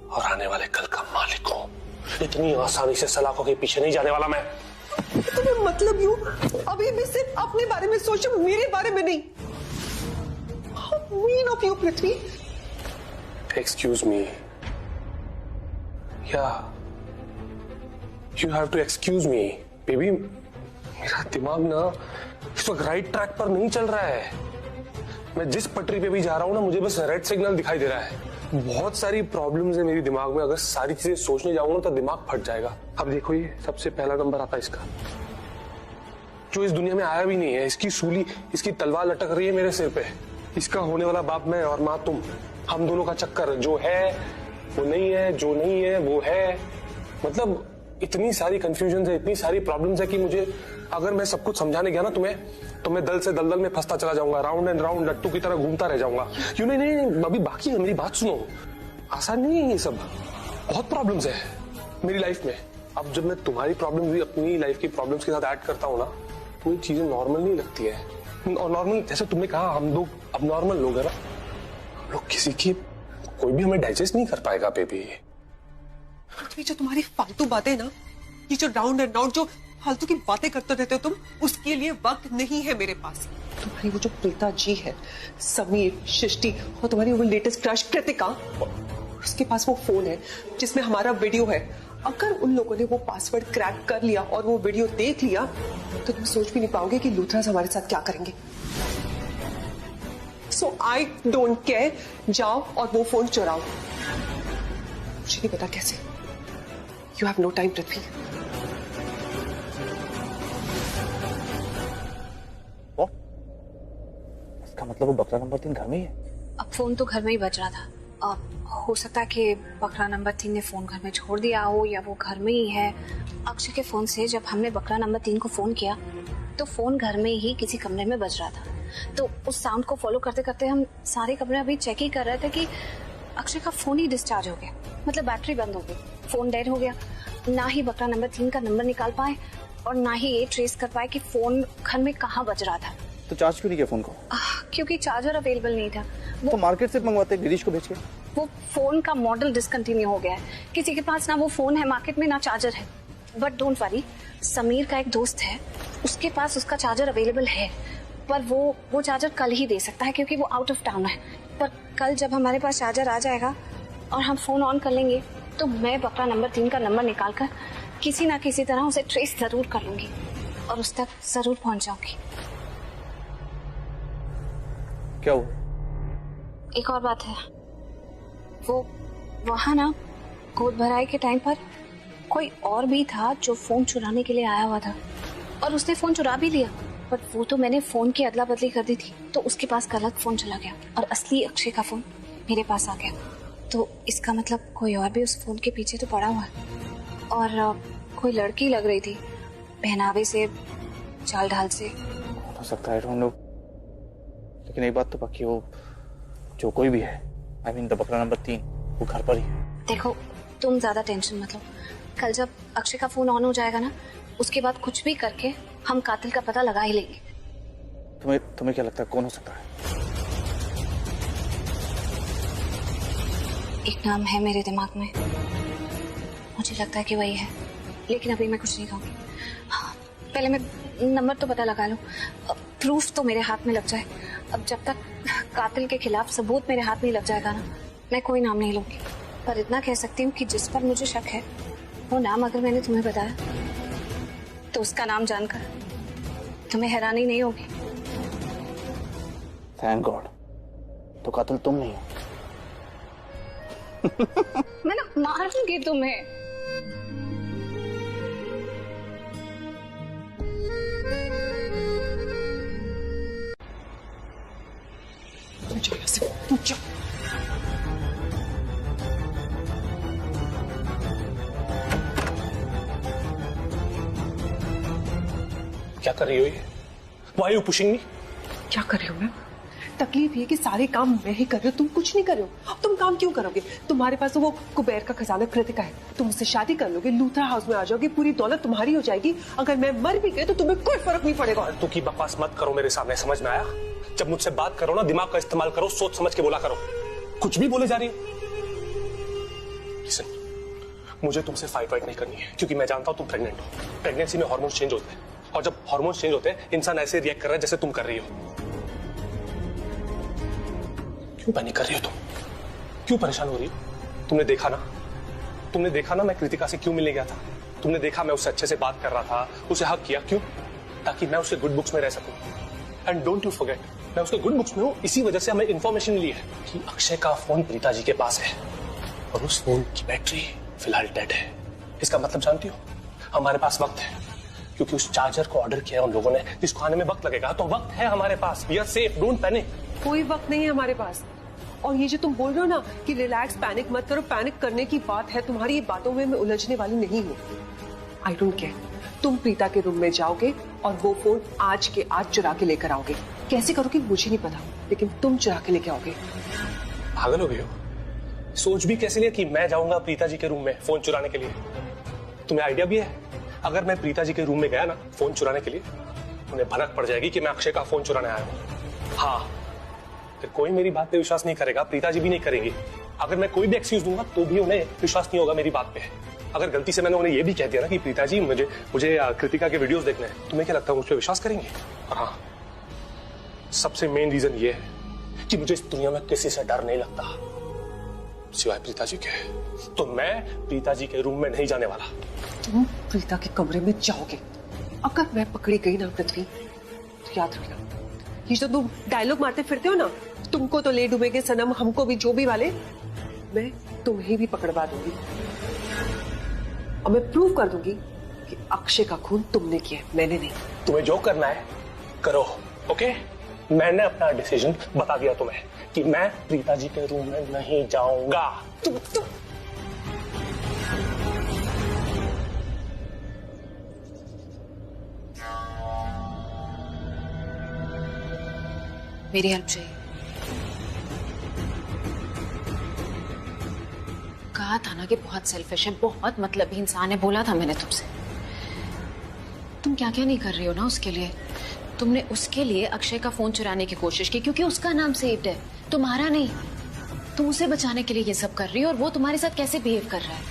और आने वाले कल का मालिक हूं। इतनी आसानी से सलाखों के पीछे नहीं जाने वाला मैं। तुम्हें मतलब यूं अभी भी सिर्फ अपने बारे में सोचो, मेरे बारे में नहीं। How mean of you, Prithvi. Excuse me. Yeah. You have to excuse me, baby. मेरा दिमाग ना इस वक्त राइट ट्रैक पर नहीं चल रहा है। मैं जिस पटरी पे भी जा रहा हूँ ना, मुझे बस रेड सिग्नल दिखाई दे रहा है। बहुत सारी प्रॉब्लम्स है मेरी दिमाग में, अगर सारी चीजें सोचने जाऊंगा तो दिमाग फट जाएगा। अब देखो, ये सबसे पहला नंबर आता है इसका, जो इस दुनिया में आया भी नहीं है। इसकी सूली, इसकी तलवार लटक रही है मेरे सिर पे। इसका होने वाला बाप मैं और माँ तुम, हम दोनों का चक्कर, जो है वो नहीं है, जो नहीं है वो है। मतलब इतनी सारी कंफ्यूजन है, इतनी सारी प्रॉब्लम्स है कि मुझे, अगर मैं सब कुछ समझाने गया ना तुम्हें, तो मैं दल से दलदल में फंसता चला जाऊंगा, राउंड एंड राउंड लट्टू की तरह घूमता रह जाऊंगा। क्यों? नहीं, अभी बाकी है, मेरी बात सुनो। आसान नहीं है ये सब, बहुत प्रॉब्लम्स है मेरी लाइफ में। अब जब मैं तुम्हारी प्रॉब्लम भी अपनी लाइफ की प्रॉब्लम्स के साथ ऐड करता हूँ ना, तो ये चीजें नॉर्मल नहीं लगती है। और नॉर्मल, जैसे तुमने कहा, हम लोग अब नॉर्मल लोग है ना, हम लोग किसी की कोई भी हमें डाइजेस्ट नहीं कर पाएगा बेबी। पृथ्वी, जो तुम्हारी फालतू बातें ना, ये जो राउंड एंड राउंड जो फालतू की बातें करते रहते हो तुम, उसके लिए वक्त नहीं है मेरे पास। तुम्हारी वो जो प्रीता जी है, समीर, सृष्टि और तुम्हारी वो लेटेस्ट क्रश कृतिका, उसके पास वो फोन है जिसमें हमारा वीडियो है। अगर उन लोगों ने वो पासवर्ड क्रैक कर लिया और वो वीडियो देख लिया तो तुम सोच भी नहीं पाओगे कि लूथरास हमारे साथ क्या करेंगे। सो आई डोंट केयर, जाओ और वो फोन चुराओ। मुझे नहीं पता कैसे। यू हैव नो टाइम पृथ्वी। इसका मतलब वो बकरा नंबर 3 घर में ही है? अब फोन तो घर में ही बज रहा था। हो सकता है कि बकरा नंबर 3 ने फोन घर में छोड़ दिया हो या वो घर में ही है। अक्षय के फोन से जब हमने बकरा नंबर 3 को फोन किया तो फोन घर में ही किसी कमरे में बज रहा था। तो उस साउंड को फॉलो करते करते हम सारे कमरे अभी चेक ही कर रहे थे कि अक्षय का फोन ही डिस्चार्ज हो गया, मतलब बैटरी बंद हो गई, फोन डेड हो गया। ना ही बकरा नंबर 3 का नंबर निकाल पाए और ना ही ये ट्रेस कर पाए कि फोन घर में कहाँ बज रहा था। तो चार्ज क्यों नहीं किया फोन को? क्योंकि चार्जर अवेलेबल नहीं था। तो मार्केट से मंगवाते गिरीश को भेज के। वो फोन का मॉडल डिसकंटिन्यू हो गया है, किसी के पास ना वो फोन है मार्केट में ना चार्जर है। बट डोंट वरी, समीर का एक दोस्त है, उसके पास उसका चार्जर अवेलेबल है, पर वो चार्जर कल ही दे सकता है क्योंकि वो आउट ऑफ टाउन है। पर कल जब हमारे पास चार्जर आ जाएगा और हम फोन ऑन कर लेंगे तो मैं बकरा नंबर 3 का नंबर निकाल कर किसी ना किसी तरह उसे ट्रेस जरूर कर लूंगी और उस तक जरूर पहुंच जाऊंगी। क्या हुआ? एक और बात है, वो वहां ना गोद भराई के टाइम पर कोई और भी था जो फोन चुराने के लिए आया हुआ था और उसने फोन चुरा भी लिया। बट वो तो मैंने फोन की अदला बदली कर दी थी तो उसके पास गलत फोन चला गया और असली अक्षय का फोन मेरे पास आ गया। तो इसका मतलब कोई और भी उस फोन के पीछे तो पड़ा हुआ है और कोई लड़की लग रही थी, पहनावे से, चाल ढाल से। हो सकता है, लेकिन एक बात तो पक्की, वो जो कोई भी है, आई मीन द बकरा नंबर 3, वो घर पर ही है। देखो तुम ज्यादा टेंशन मत लो, कल जब अक्षय का फोन ऑन हो जाएगा ना, उसके बाद कुछ भी करके हम कातिल का पता लगा ही लेंगे। तुम्हें क्या लगता है कौन हो सकता है? एक नाम है मेरे दिमाग में, मुझे लगता है कि वही है, लेकिन अभी मैं कुछ नहीं कहूंगी। हाँ, पहले मैं नंबर तो पता लगा लूं, प्रूफ तो मेरे हाथ में लग जाए। अब जब तक कातिल के खिलाफ सबूत मेरे हाथ में लग जाएगा ना, मैं कोई नाम नहीं लूंगी। पर इतना कह सकती हूँ कि जिस पर मुझे शक है वो नाम अगर मैंने तुम्हें बताया तो उसका नाम जानकर तुम्हें हैरानी नहीं होगी। थैंक गॉड, तो कातिल तुम नहीं हो। मैं ना मारूंगी तुम्हें। क्या कर रही हो ये? Why are you pushing me? क्या कर रही हूँ मैं? तकलीफ ये कि सारे काम मैं ही कर रही हूँ, तुम कुछ नहीं कर रहे हो। अब तुम काम क्यों करोगे? तुम्हारे पास तो वो कुबेर का खजाना कृतिका है, तुम उससे शादी कर लोगे, लूथरा हाउस में आ जाओगे, पूरी दौलत तुम्हारी हो जाएगी। अगर मैं मर भी गई तो तुम्हें कोई फर्क नहीं पड़ेगा। तू की बकवास मत करो मेरे सामने, समझ में आया? जब मुझसे बात करो ना, दिमाग का इस्तेमाल करो, सोच समझ के बोला करो। कुछ भी बोले जा रही हो। लिसन, मुझे तुमसे फाइट नहीं करनी है क्योंकि मैं जानता हूँ तुम प्रेग्नेंट हो। प्रेगनेंसी में हार्मोन चेंज होते हैं और जब हार्मोन चेंज होते हैं इंसान ऐसे रिएक्ट कर रहा है जैसे तुम कर रही हो। क्यों पैनिक कर रही हो तुम? क्यों परेशान हो रही हो? तुमने देखा ना मैं कृतिका से क्यों मिलने गया था? तुमने देखा मैं उससे अच्छे से बात कर रहा था, उसे हक किया, क्यों? ताकि मैं उसके गुड बुक्स में रह सकूं। एंड डोंट यू फॉरगेट, मैं उसके गुड बुक्स में हूं, इसी वजह से हमें इंफॉर्मेशन मिली है कि अक्षय का फोन प्रीता जी के पास है और उस फोन की बैटरी फिलहाल डेड है। इसका मतलब जानती हो? हमारे पास वक्त है क्योंकि उस चार्जर को ऑर्डर किया उन लोगों ने, जिसको आने में वक्त लगेगा। तो वक्त है हमारे पास, we are safe, don't panic. कोई वक्त नहीं है हमारे पास। और ये जो तुम बोल रहे हो ना कि रिलैक्स, पैनिक मत करो, पैनिक करने की बात है, तुम्हारी ये बातों में मैं उलझने वाली नहीं हूँ। आई डोंट केयर, तुम प्रीता के रूम में जाओगे और वो फोन आज के आज चुरा के लेकर आओगे। कैसे करोगे मुझे नहीं पता, लेकिन तुम चुरा के लेके आओगे। पागल हो गई हो? सोच भी कैसे लिया कि मैं जाऊंगा प्रीता जी के रूम में फोन चुराने के लिए? तुम्हें आइडिया भी है अगर मैं प्रीता जी के रूम में गया ना फोन चुराने के लिए, उन्हें भनक पड़ जाएगी कि मैं अक्षय का फोन चुराने आया हूं। हाँ, फिर कोई मेरी बात पे विश्वास नहीं करेगा, प्रीता जी भी नहीं करेंगी। अगर मैं कोई भी एक्सक्यूज दूंगा तो भी उन्हें विश्वास नहीं होगा मेरी बात पे। अगर गलती से मैंने उन्हें ये भी कह दिया ना कि प्रीता जी मुझे कृतिका के वीडियोस देखने हैं, तुम्हें क्या लगता है मुझ पर विश्वास करेंगे? और हाँ, सबसे मेन रीजन ये है कि मुझे इस दुनिया में किसी से डर नहीं लगता सिवाय प्रीता जी के। तो मैं प्रीता जी के रूम में नहीं जाने वाला। तुम प्रीता के कमरे में जाओगे? अगर मैं पकड़ी गई ना पृथ्वी, तो याद रखना, ये जो तुम डायलॉग मारते फिरते हो ना, तुमको तो ले डूबेगे सनम, हमको भी, जो भी वाले, मैं तुम्हें भी पकड़वा दूंगी और मैं प्रूव कर दूंगी कि अक्षय का खून तुमने किया, मैंने नहीं। तुम्हें जो करना है करो, ओके? मैंने अपना डिसीजन बता दिया तुम्हें कि मैं प्रीता जी के रूम में नहीं जाऊंगा। मेरी हेल्प चाहिए। कहा था ना कि बहुत सेल्फिश है, बहुत मतलबी इंसान है, बोला था मैंने तुमसे। तुम क्या क्या नहीं कर रही हो ना उसके लिए। तुमने उसके लिए अक्षय का फोन चुराने की कोशिश की क्योंकि उसका नाम सेव्ड है, तुम्हारा नहीं। तुम उसे बचाने के लिए ये सब कर रही हो और वो तुम्हारे साथ कैसे बिहेव कर रहा है।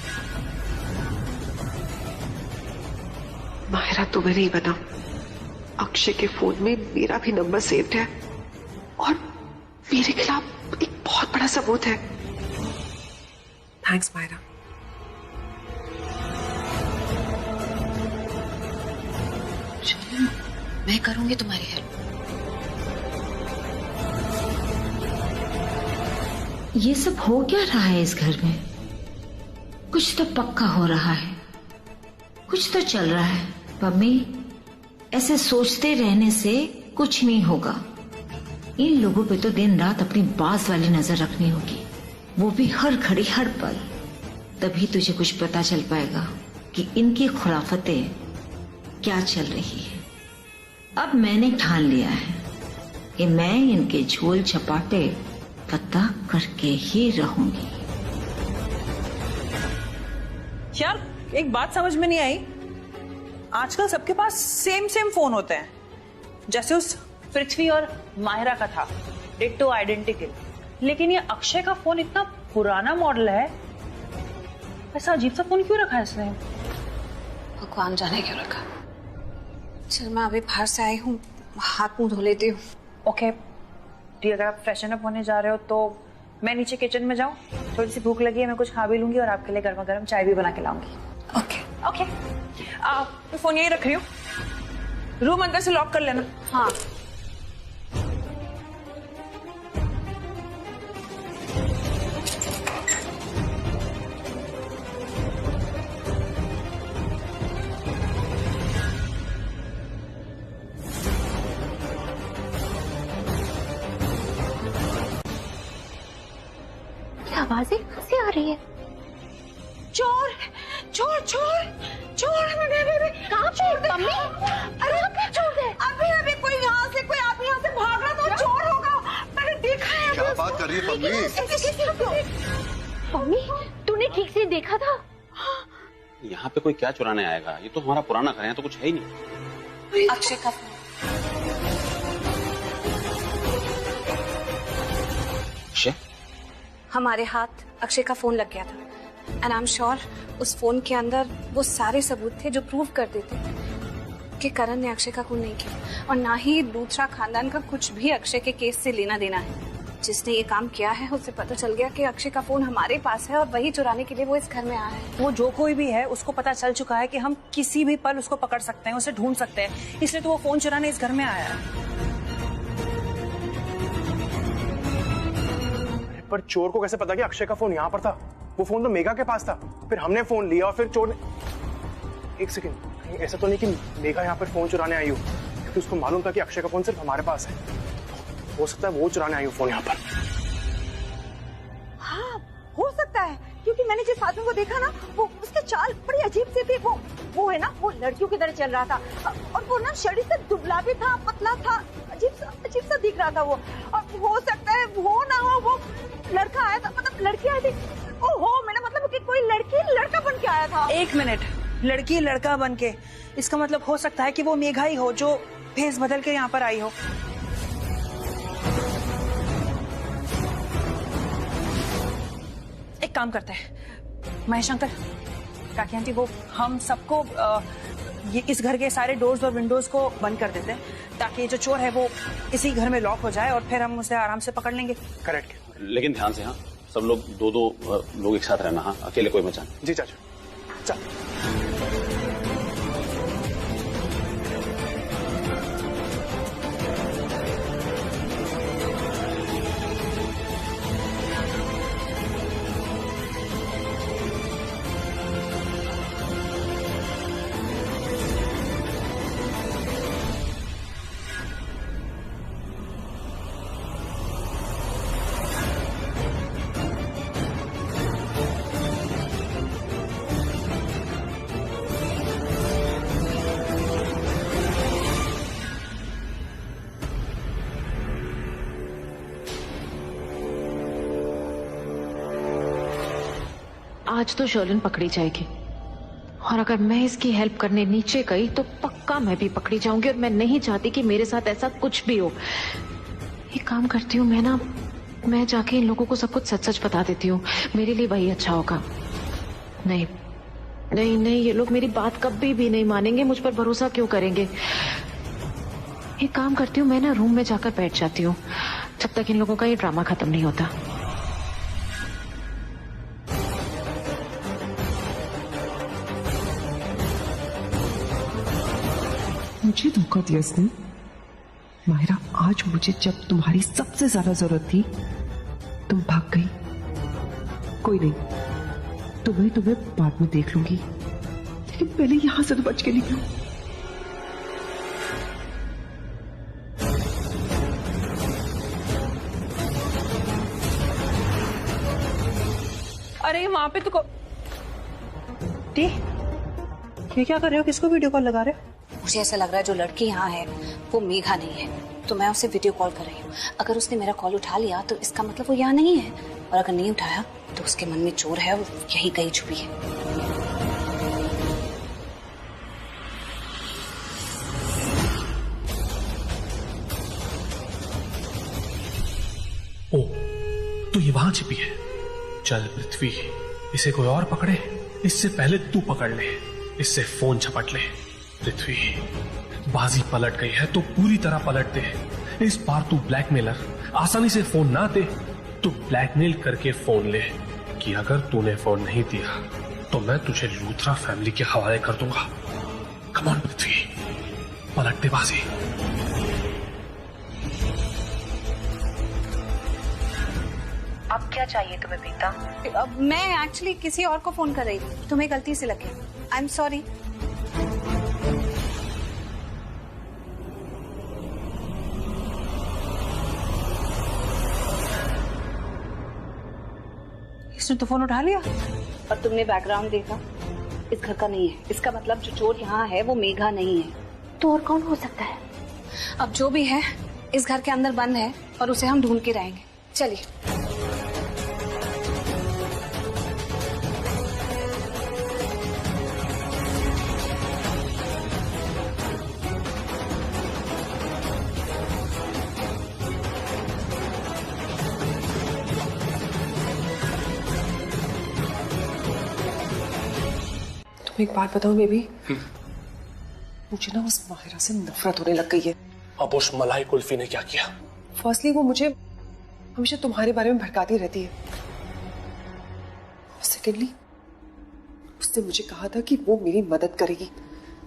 माहिरा, तुम्हें नहीं बता, अक्षय के फोन में मेरा भी नंबर सेव्ड है और मेरे खिलाफ एक बहुत बड़ा सबूत है। थैंक्स माहिरा। चलो, मैं करूंगी तुम्हारी हेल्प। ये सब हो क्या रहा है इस घर में? कुछ तो पक्का हो रहा है, कुछ तो चल रहा है। मम्मी, ऐसे सोचते रहने से कुछ नहीं होगा। इन लोगों पे तो दिन रात अपनी बाज वाली नजर रखनी होगी, वो भी हर घड़ी हर पल। तभी तुझे कुछ पता चल पाएगा कि इनकी खुराफतें क्या चल रही है। अब मैंने ठान लिया है कि मैं इनके झोल झपाटे पता करके ही रहूंगी। यार, एक बात समझ में नहीं आई, आजकल सबके पास सेम फोन होते हैं, जैसे उस पृथ्वी और माहिरा का था, डिट्टो आइडेंटिकल। लेकिन ये अक्षय का फोन इतना पुराना मॉडल है, ऐसा अजीब सा फोन क्यों रखा है इसने? भगवान जाने क्यों रखा। चल, मैं अभी बाहर से आई हूँ, हाथ मुंह धो लेती हूँ। ओके दी, अगर आप फ्रेशन अप होने जा रहे हो तो मैं नीचे किचन में जाऊँ? थोड़ी सी भूख लगी है, मैं कुछ खा भी लूंगी और आपके लिए गर्मा गर्म चाय भी बना के लाऊंगी। ओके ओके, मैं फोन यही रख रही हूँ, रूम अंदर से लॉक कर लेना। हाँ। आवाजें कैसे आ रही है? चोर चोर चोर चोर! कहाँ पे मम्मी? अरे चोर है! अभी कोई यहाँ से भाग रहा था, चोर होगा, मैंने देखा है। क्या बात कर रही है मम्मी? मम्मी, तूने ठीक से देखा था? यहाँ पे कोई क्या चुराने आएगा? ये तो हमारा पुराना घर है, तो कुछ है ही नहीं। अक्षय का अक्षय? हमारे हाथ अक्षय का फोन लग गया था एंड आई एम श्योर उस फोन के अंदर वो सारे सबूत थे जो प्रूव कर देते कि करण ने अक्षय का खून नहीं किया और ना ही दूसरा खानदान का कुछ भी अक्षय के केस से लेना देना है। जिसने ये काम किया है उसे पता चल गया कि अक्षय का फोन हमारे पास है और वही चुराने के लिए वो इस घर में आया है। वो जो कोई भी है उसको पता चल चुका है कि हम किसी भी पल उसको पकड़ सकते हैं, उसे ढूंढ सकते हैं, इसलिए तो वो फोन चुराने इस घर में आया है। पर चोर को कैसे पता कि अक्षय का फोन यहाँ पर था? वो फोन तो मेघा के पास था, फिर हमने फोन लिया और फिर चोर ने। एक सेकंड, कहीं ऐसा तो नहीं कि मेघा यहाँ पर फोन चुराने आई हो? क्योंकि उसको मालूम था कि अक्षय का फोन सिर्फ हमारे पास है। हो सकता है वो चुराने आई हो फोन यहाँ पर। हाँ, हो सकता है, क्योंकि मैंने जिस आदमी को देखा ना, वो उसके चाल बड़ी अजीब सी थी। वो है ना, वो लड़कियों की तरह चल रहा था और वो ना शरीर से दुबला भी था, पतला था, अजीब सा दिख रहा था वो। और हो सकता है वो ना हो, वो लड़का आया था, मतलब लड़की आई थी। ओहो, मैंने मतलब कि कोई लड़की लड़का बन के आया था। एक मिनट, लड़की लड़का बन के, इसका मतलब हो सकता है कि वो मेघा ही हो जो भेस बदल के यहाँ पर आई हो। काम करते हैं महेश अंकल, काकी आंटी, वो हम सबको ये इस घर के सारे डोर्स और विंडोज को बंद कर देते हैं ताकि जो चोर है वो इसी घर में लॉक हो जाए और फिर हम उसे आराम से पकड़ लेंगे। करेक्ट। लेकिन ध्यान से, हाँ, सब लोग दो लोग एक साथ रहना, हाँ, अकेले कोई मत जाना। जी चाचा। चल। आज तो शर्लिन पकड़ी जाएगी और अगर मैं इसकी हेल्प करने नीचे गई तो पक्का मैं भी पकड़ी जाऊंगी और मैं नहीं चाहती कि मेरे साथ ऐसा कुछ भी हो। एक काम करती हूँ, मैं जाके इन लोगों को सब कुछ सच सच बता देती हूँ, मेरे लिए वही अच्छा होगा। नहीं नहीं नहीं, ये लोग मेरी बात कभी भी नहीं मानेंगे, मुझ पर भरोसा क्यों करेंगे। एक काम करती हूँ, मैं ना रूम में जाकर बैठ जाती हूँ जब तक इन लोगों का ये ड्रामा खत्म नहीं होता। मुझे धोखा दिया इसने। माहिरा, आज मुझे जब तुम्हारी सबसे ज्यादा जरूरत थी तुम भाग गई। कोई नहीं, तुम्हें बाद में देख लूंगी, लेकिन पहले यहां से तो बच के निकलो। अरे वहां पे तो ये क्या कर रहे हो? किसको वीडियो कॉल लगा रहे हो? मुझे ऐसा लग रहा है जो लड़की यहाँ है वो मेघा नहीं है, तो मैं उसे वीडियो कॉल कर रही हूँ। अगर उसने मेरा कॉल उठा लिया तो इसका मतलब वो यहाँ नहीं है, और अगर नहीं उठाया तो उसके मन में चोर है, वो यही कहीं छुपी है। ओ, तो ये वहां छिपी है। चल पृथ्वी, इसे कोई और पकड़े, इससे पहले तू पकड़ ले, इससे फोन झपट ले। पृथ्वी, बाजी पलट गई है तो पूरी तरह पलट दे। इस बार तू ब्लैकमेलर, आसानी से फोन ना दे तो ब्लैकमेल करके फोन ले कि अगर तूने फोन नहीं दिया तो मैं तुझे लूथरा फैमिली के हवाले कर दूंगा। कम ऑन पृथ्वी, पलट दे बाजी। अब क्या चाहिए तुम्हें प्रीता? मैं एक्चुअली किसी और को फोन कर रही थी, तुम्हें गलती से लगे। I am sorry. इसने तो फोन उठा लिया। और तुमने बैकग्राउंड देखा, इस घर का नहीं है। इसका मतलब जो चोर यहाँ है वो मेघा नहीं है, तो और कौन हो सकता है? अब जो भी है इस घर के अंदर बंद है और उसे हम ढूंढ के रहेंगे। चलिए। एक बात बताऊं बेबी, मुझे ना उस माहिरा से नफरत होने लग गई है। अब उस मलाई कुल्फी ने क्या किया? फर्स्टली वो मुझे हमेशा तुम्हारे बारे में भड़काती रहती है। सेकेंडली उसने मुझे कहा था कि वो मेरी मदद करेगी,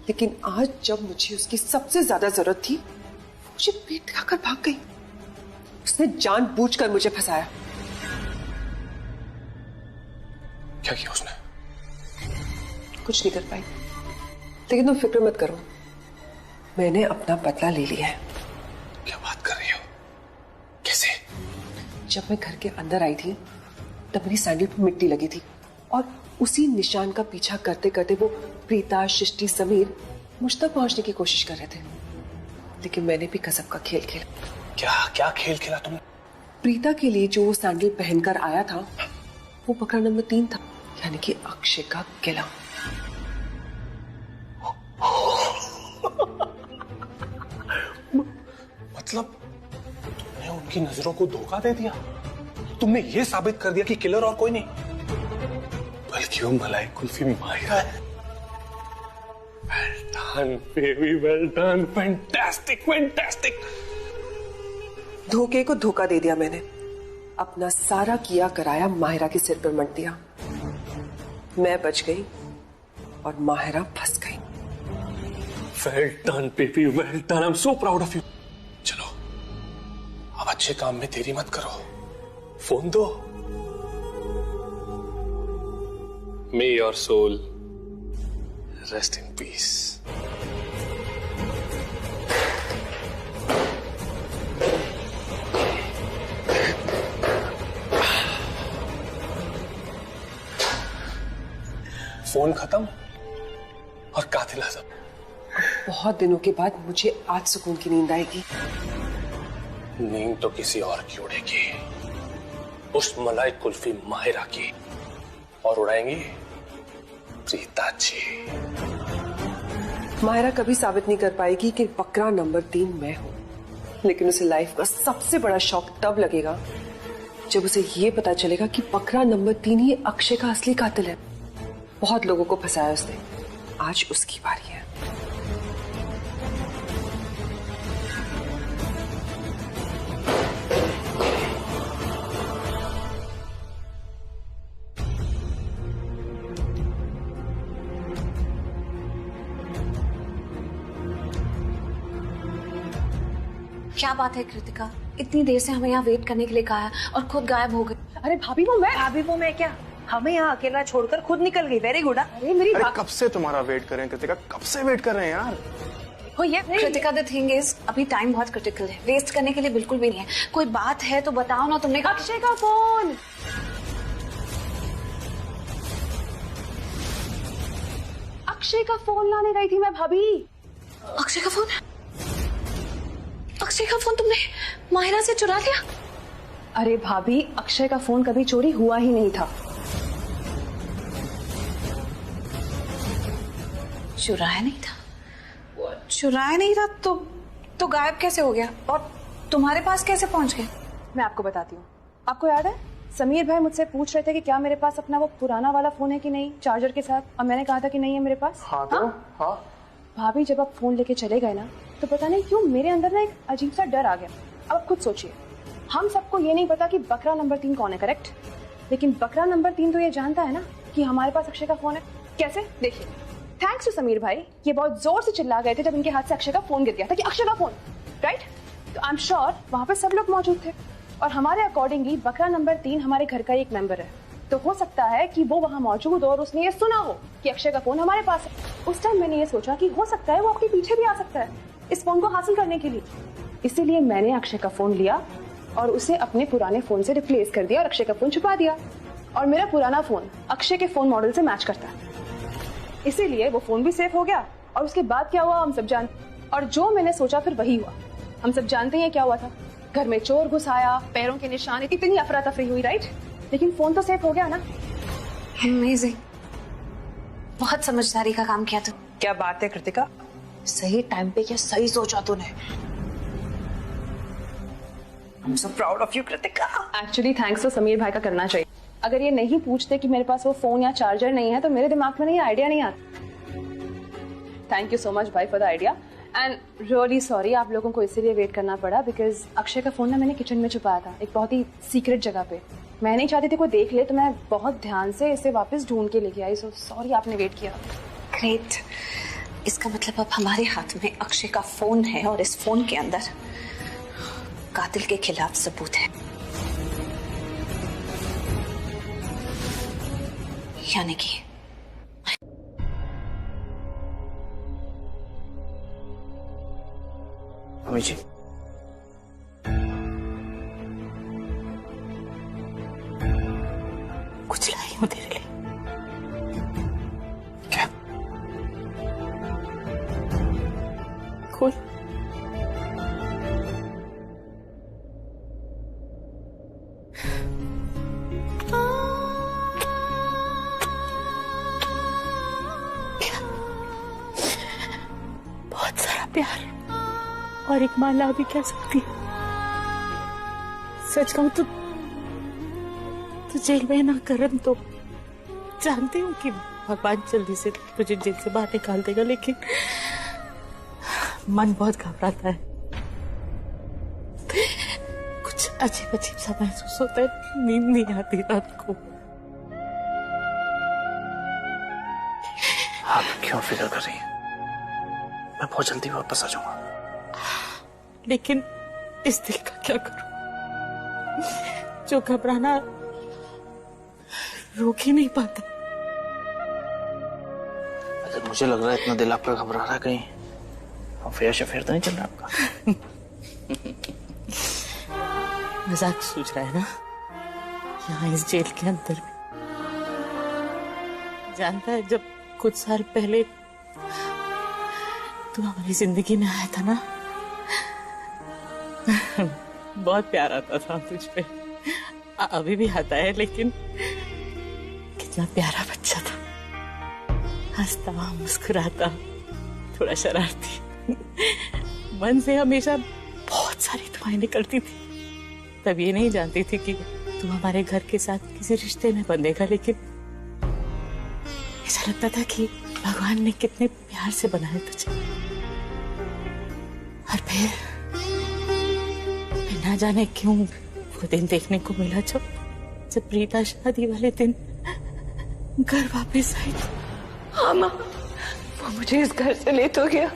लेकिन आज जब मुझे उसकी सबसे ज्यादा जरूरत थी मुझे पेट दिखाकर भाग गई। उसने जानबूझकर मुझे फंसाया। क्या किया उसने? कुछ नहीं कर पाई, लेकिन तुम फिक्र मत करो, मैंने अपना बदला ले लिया है। क्या बात कर रही हो? कैसे? जब मैं घर के अंदर आई थी तब मेरी सैंडल पर मिट्टी लगी थी और उसी निशान का पीछा करते करते वो प्रीता, सृष्टि, समीर मुझ तक पहुंचने की कोशिश कर रहे थे, लेकिन मैंने भी गजब का खेल खेला। क्या खेल खेला तुमने? प्रीता के लिए जो सैंडल पहनकर आया था वो बकरा नंबर 3 था, यानी कि अक्षय का किला। मतलब तुमने उनकी नजरों को धोखा दे दिया? तुमने ये साबित कर दिया कि किलर और कोई नहीं? यू मलाई कुल्फी माहिरा है। Well done baby, well done, fantastic fantastic. धोखे को धोखा दे दिया मैंने, अपना सारा किया कराया माहिरा के सिर पर मट दिया। मैं बच गई और माहिरा फंस गई। Well done baby, well done, I am so proud of you. चलो अब अच्छे काम में देरी मत करो, फोन दो। May your soul rest in peace. Phone खत्म और कातिल आजम। बहुत दिनों के बाद मुझे आज सुकून की नींद आएगी। नींद तो किसी और की उड़ेगी, उस मलाई कुल्फी माहिरा की, और उड़ाएंगी प्रीता जी। माहिरा कभी साबित नहीं कर पाएगी कि बकरा नंबर 3 मैं हूं, लेकिन उसे लाइफ का सबसे बड़ा शॉक तब लगेगा जब उसे ये पता चलेगा कि बकरा नंबर 3 ही अक्षय का असली कातिल है। बहुत लोगों को फंसाया उसने, आज उसकी बारी है। क्या बात है कृतिका, इतनी देर से हमें यहाँ वेट करने के लिए कहा है और खुद गायब हो गई। अरे भाभी वो मैं क्या, हमें यहाँ अकेला छोड़कर खुद निकल गई। Very good. अरे मेरी कब से तुम्हारा वेट कर रहे हैं कृतिका, कब से वेट कर रहे हैं यार। हो ये कृतिका, द थिंग इज अभी टाइम बहुत क्रिटिकल है, वेस्ट करने के लिए बिल्कुल भी नहीं है। कोई बात है तो बताओ ना। तुमने अक्षय का फोन, अक्षय का फोन लाने गई थी मैं भाभी। अक्षय का फोन? अक्षय का फोन तुमने माहिरा से चुरा लिया? अरे भाभी, अक्षय का फोन कभी चोरी हुआ ही नहीं था। चुराया नहीं था? चुराया नहीं था तो गायब कैसे हो गया और तुम्हारे पास कैसे पहुंच गए? मैं आपको बताती हूँ। आपको याद है समीर भाई मुझसे पूछ रहे थे कि क्या मेरे पास अपना वो पुराना वाला फोन है कि नहीं, चार्जर के साथ, और मैंने कहा था कि नहीं है मेरे पास। हाँ तो हाँ। भाभी जब आप फोन लेके चले गए ना, तो पता नहीं क्यों मेरे अंदर ना एक अजीब सा डर आ गया। अब आप खुद सोचिए, हम सबको ये नहीं पता कि बकरा नंबर 3 कौन है, करेक्ट? लेकिन बकरा नंबर 3 तो ये जानता है ना कि हमारे पास अक्षय का फोन है। कैसे? देखिए, थैंक्स टू समीर भाई, ये बहुत जोर से चिल्ला गए थे जब इनके हाथ से अक्षय का फोन गिर गया था कि अक्षय का फोन, राइट? तो आई एम श्योर वहां पे सब लोग मौजूद थे और हमारे अकॉर्डिंगली बकरा नंबर 3 हमारे घर का एक मेंबर है। तो हो सकता है कि वो वहां मौजूद और उसने ये सुना हो कि अक्षय का फोन हमारे पास है। उस टाइम मैंने ये सोचा कि हो सकता है वो आपके पीछे भी आ सकता है इस फोन को हासिल करने के लिए। इसीलिए मैंने अक्षय का फोन लिया और उसे अपने पुराने फोन से रिप्लेस कर दिया और अक्षय का फोन छुपा दिया। और मेरा पुराना फोन अक्षय के फोन मॉडल से मैच करता है, इसीलिए वो फोन भी सेफ हो गया। और उसके बाद क्या हुआ हम सब जानते, और जो मैंने सोचा फिर वही हुआ। हम सब जानते हैं क्या हुआ था। घर में चोर घुस आया, पैरों के निशान, इतनी अफरा तफरी हुई, राइट? लेकिन फोन तो सेफ हो गया ना। अमेजिंग, बहुत समझदारी का काम किया तुम। क्या बात है कृतिका, सही टाइम पे क्या सही सोचा तूने। I'm so proud of you, Kritika. Actually thanks तो समीर भाई का करना चाहिए। अगर ये नहीं पूछते कि मेरे पास वो फोन या चार्जर नहीं है तो मेरे दिमाग में ये आइडिया नहीं आता। थैंक यू सो मच भाई for the idea and really sorry आप लोगों को इसीलिए वेट करना पड़ा बिकॉज अक्षय का फोन ना मैंने किचन में छुपाया था, एक बहुत ही सीक्रेट जगह पे। मैं नहीं चाहती थी कोई देख ले, तो मैं बहुत ध्यान से इसे वापस ढूंढ के लेके आई। सो सॉरी आपने वेट किया। ग्रेट, इसका मतलब अब हमारे हाथ में अक्षय का फोन है और इस फोन के अंदर कातिल के खिलाफ सबूत है, यानी कि मम्मी जी, कुछ लाई हूं तेरे लिए। क्या? खोल। बहुत सारा प्यार और एक माला भी कह सकती है। सच कहूं तो जेल में ना करम तो जानती हूँ कि भगवान जल्दी से तुझे जेल से बाहर निकाल देगा, लेकिन मन बहुत घबराता है। कुछ अजीब अजीब सा महसूस होता है, नींद नहीं आती रात को। आप क्यों फिक्र कर रही हैं? मैं बहुत जल्दी वापस आ जाऊंगा। लेकिन इस दिल का क्या करूं जो घबराना रोक ही नहीं पाता। अगर मुझे लग रहा है इतना दिल आपका घबरा रहा है, कहीं अफेयर तो नहीं चल रहा आपका? मजाक सोच रहा है ना? यहाँ इस जेल के अंदर भी जानता है, जब कुछ साल पहले तू हमारी जिंदगी में आया था ना, बहुत प्यार आता था तुझ पे। अभी भी आता है, लेकिन कितना प्यारा बच्चा था, हंसता मुस्कुराता, थोड़ा शरारती। मन से हमेशा बहुत सारी दुआएं निकलती थी। तब ये नहीं जानती थी कि तू हमारे घर के साथ किसी रिश्ते में बंधेगा, लेकिन ऐसा लगता था कि भगवान ने कितने प्यार से बनाया तुझे। और फिर ना जाने क्यों वो दिन देखने को मिला जब प्रीता शादी वाले दिन घर वापस आई। हाँ माँ, वो मुझे इस घर से ले तो गया,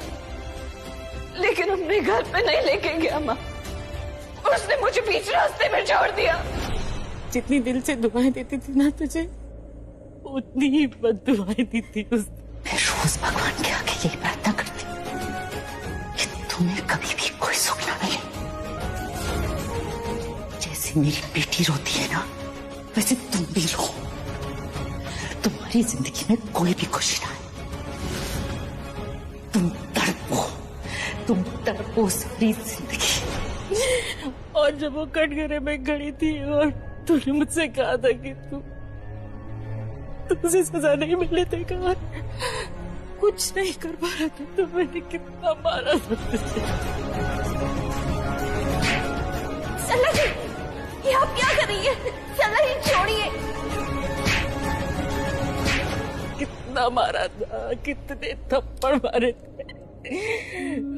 लेकिन अपने घर पे नहीं लेके गया माँ। उसने मुझे बीच रास्ते में छोड़ दिया। जितनी दिल से दुआएं देती थी ना तुझे, उतनी ही बददुआएं दी थी उसने। मैं रोज भगवान के आगे यही प्रार्थना करती कि तुम्हें कभी भी कोई सुख ना मिले। जैसे मेरी बेटी रोती है ना, वैसे तुम भी रो। तुम्हारी जिंदगी में कोई भी खुशी ना है। तुम तड़पो सारी जिंदगी। और जब वो कटघरे में खड़ी थी और तूने मुझसे कहा था कि तुझे सजा नहीं मिलने देगा, कुछ नहीं कर पा रहा था, तो मैंने कितना मारा था तुझे। सल्ला जी, ये आप क्या कर रही है? सल्ला जी छोड़िए। कितना मारा था, कितने थप्पड़ मारे थे,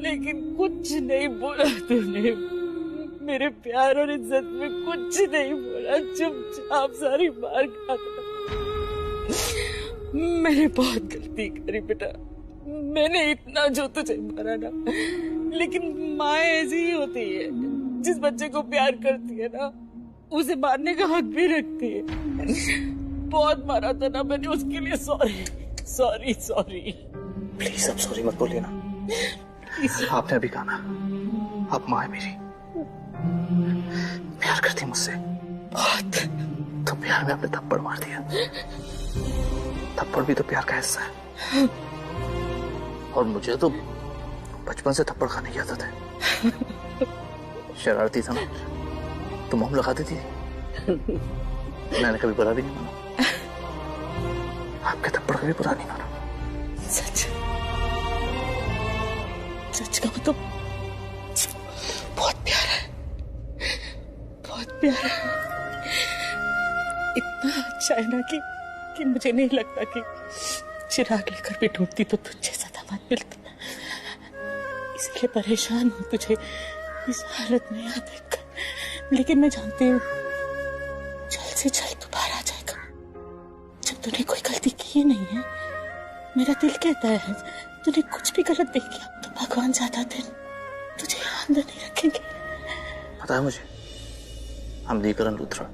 लेकिन कुछ नहीं बोला तूने। मेरे प्यार और इज्जत में कुछ नहीं बोला, चुपचाप सारी मार खाता। मैंने बहुत गलती करी बेटा, मैंने इतना जो तुझे मारा ना, लेकिन माँ ऐसी ही होती है, जिस बच्चे को प्यार करती है ना, उसे मारने का हक भी रखती है। बहुत मारा था ना मैंने, उसके लिए सॉरी। प्लीज अब सॉरी मत बोलिए ना। आपने अभी कहा ना, आप माँ है मेरी, प्यार करती मुझसे बहुत, तो प्यार में आपने थप्पड़ मार दिया। थप्पड़ भी तो प्यार का हिस्सा है, और मुझे तो बचपन से थप्पड़ खाने की आदत है। शरारती था ना, तो मुंह लगाती थी, मैंने कभी बुरा भी नहीं माना। आपके थप्पड़ कभी बुरा नहीं माना। सच का तो बहुत प्यार है, बहुत प्यार है। इतना अच्छा है ना कि मुझे नहीं लगता कि चिराग लेकर भी ढूंढती तो तुझे सदा मत मिलती। इसलिए परेशान हूँ तुझे इस हालत में यहाँ देखकर, लेकिन मैं जानती हूँ जल्द से जल्द तू बाहर आ जाएगा। जब तूने कोई गलती की नहीं है, मेरा दिल कहता है तूने कुछ भी गलत नहीं किया, तो भगवान ज्यादा दिन तुझे यहाँ अंदर नहीं रखेंगे। पता है मुझे, हम करण लूथरा।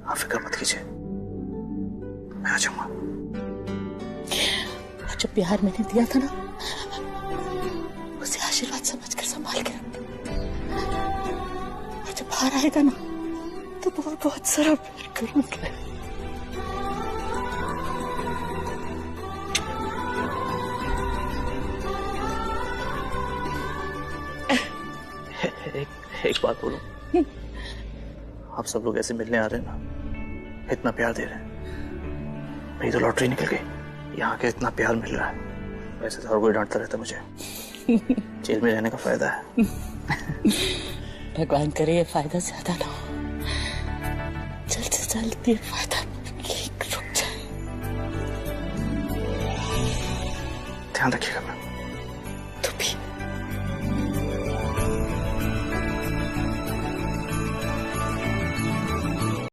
आप फिक्र मत कीजिए, मैं आ जाऊंगा। जो प्यार मैंने दिया था ना, उसे आशीर्वाद समझकर संभाल के रख। और जब बाहर आएगा ना, तो बहुत सारा प्यार करूंगा। एक बात बोलूं, आप सब लोग ऐसे मिलने आ रहे हैं ना, इतना प्यार दे रहे हैं, मेरी तो लॉटरी निकल गई, यहाँ के इतना प्यार मिल रहा है। वैसे तो हर कोई डांटता रहता मुझे, जेल में रहने का फायदा है। भगवान करे ये फायदा ज्यादा ना हो, जल्द से जल्द ये फायदा ध्यान रखिएगा।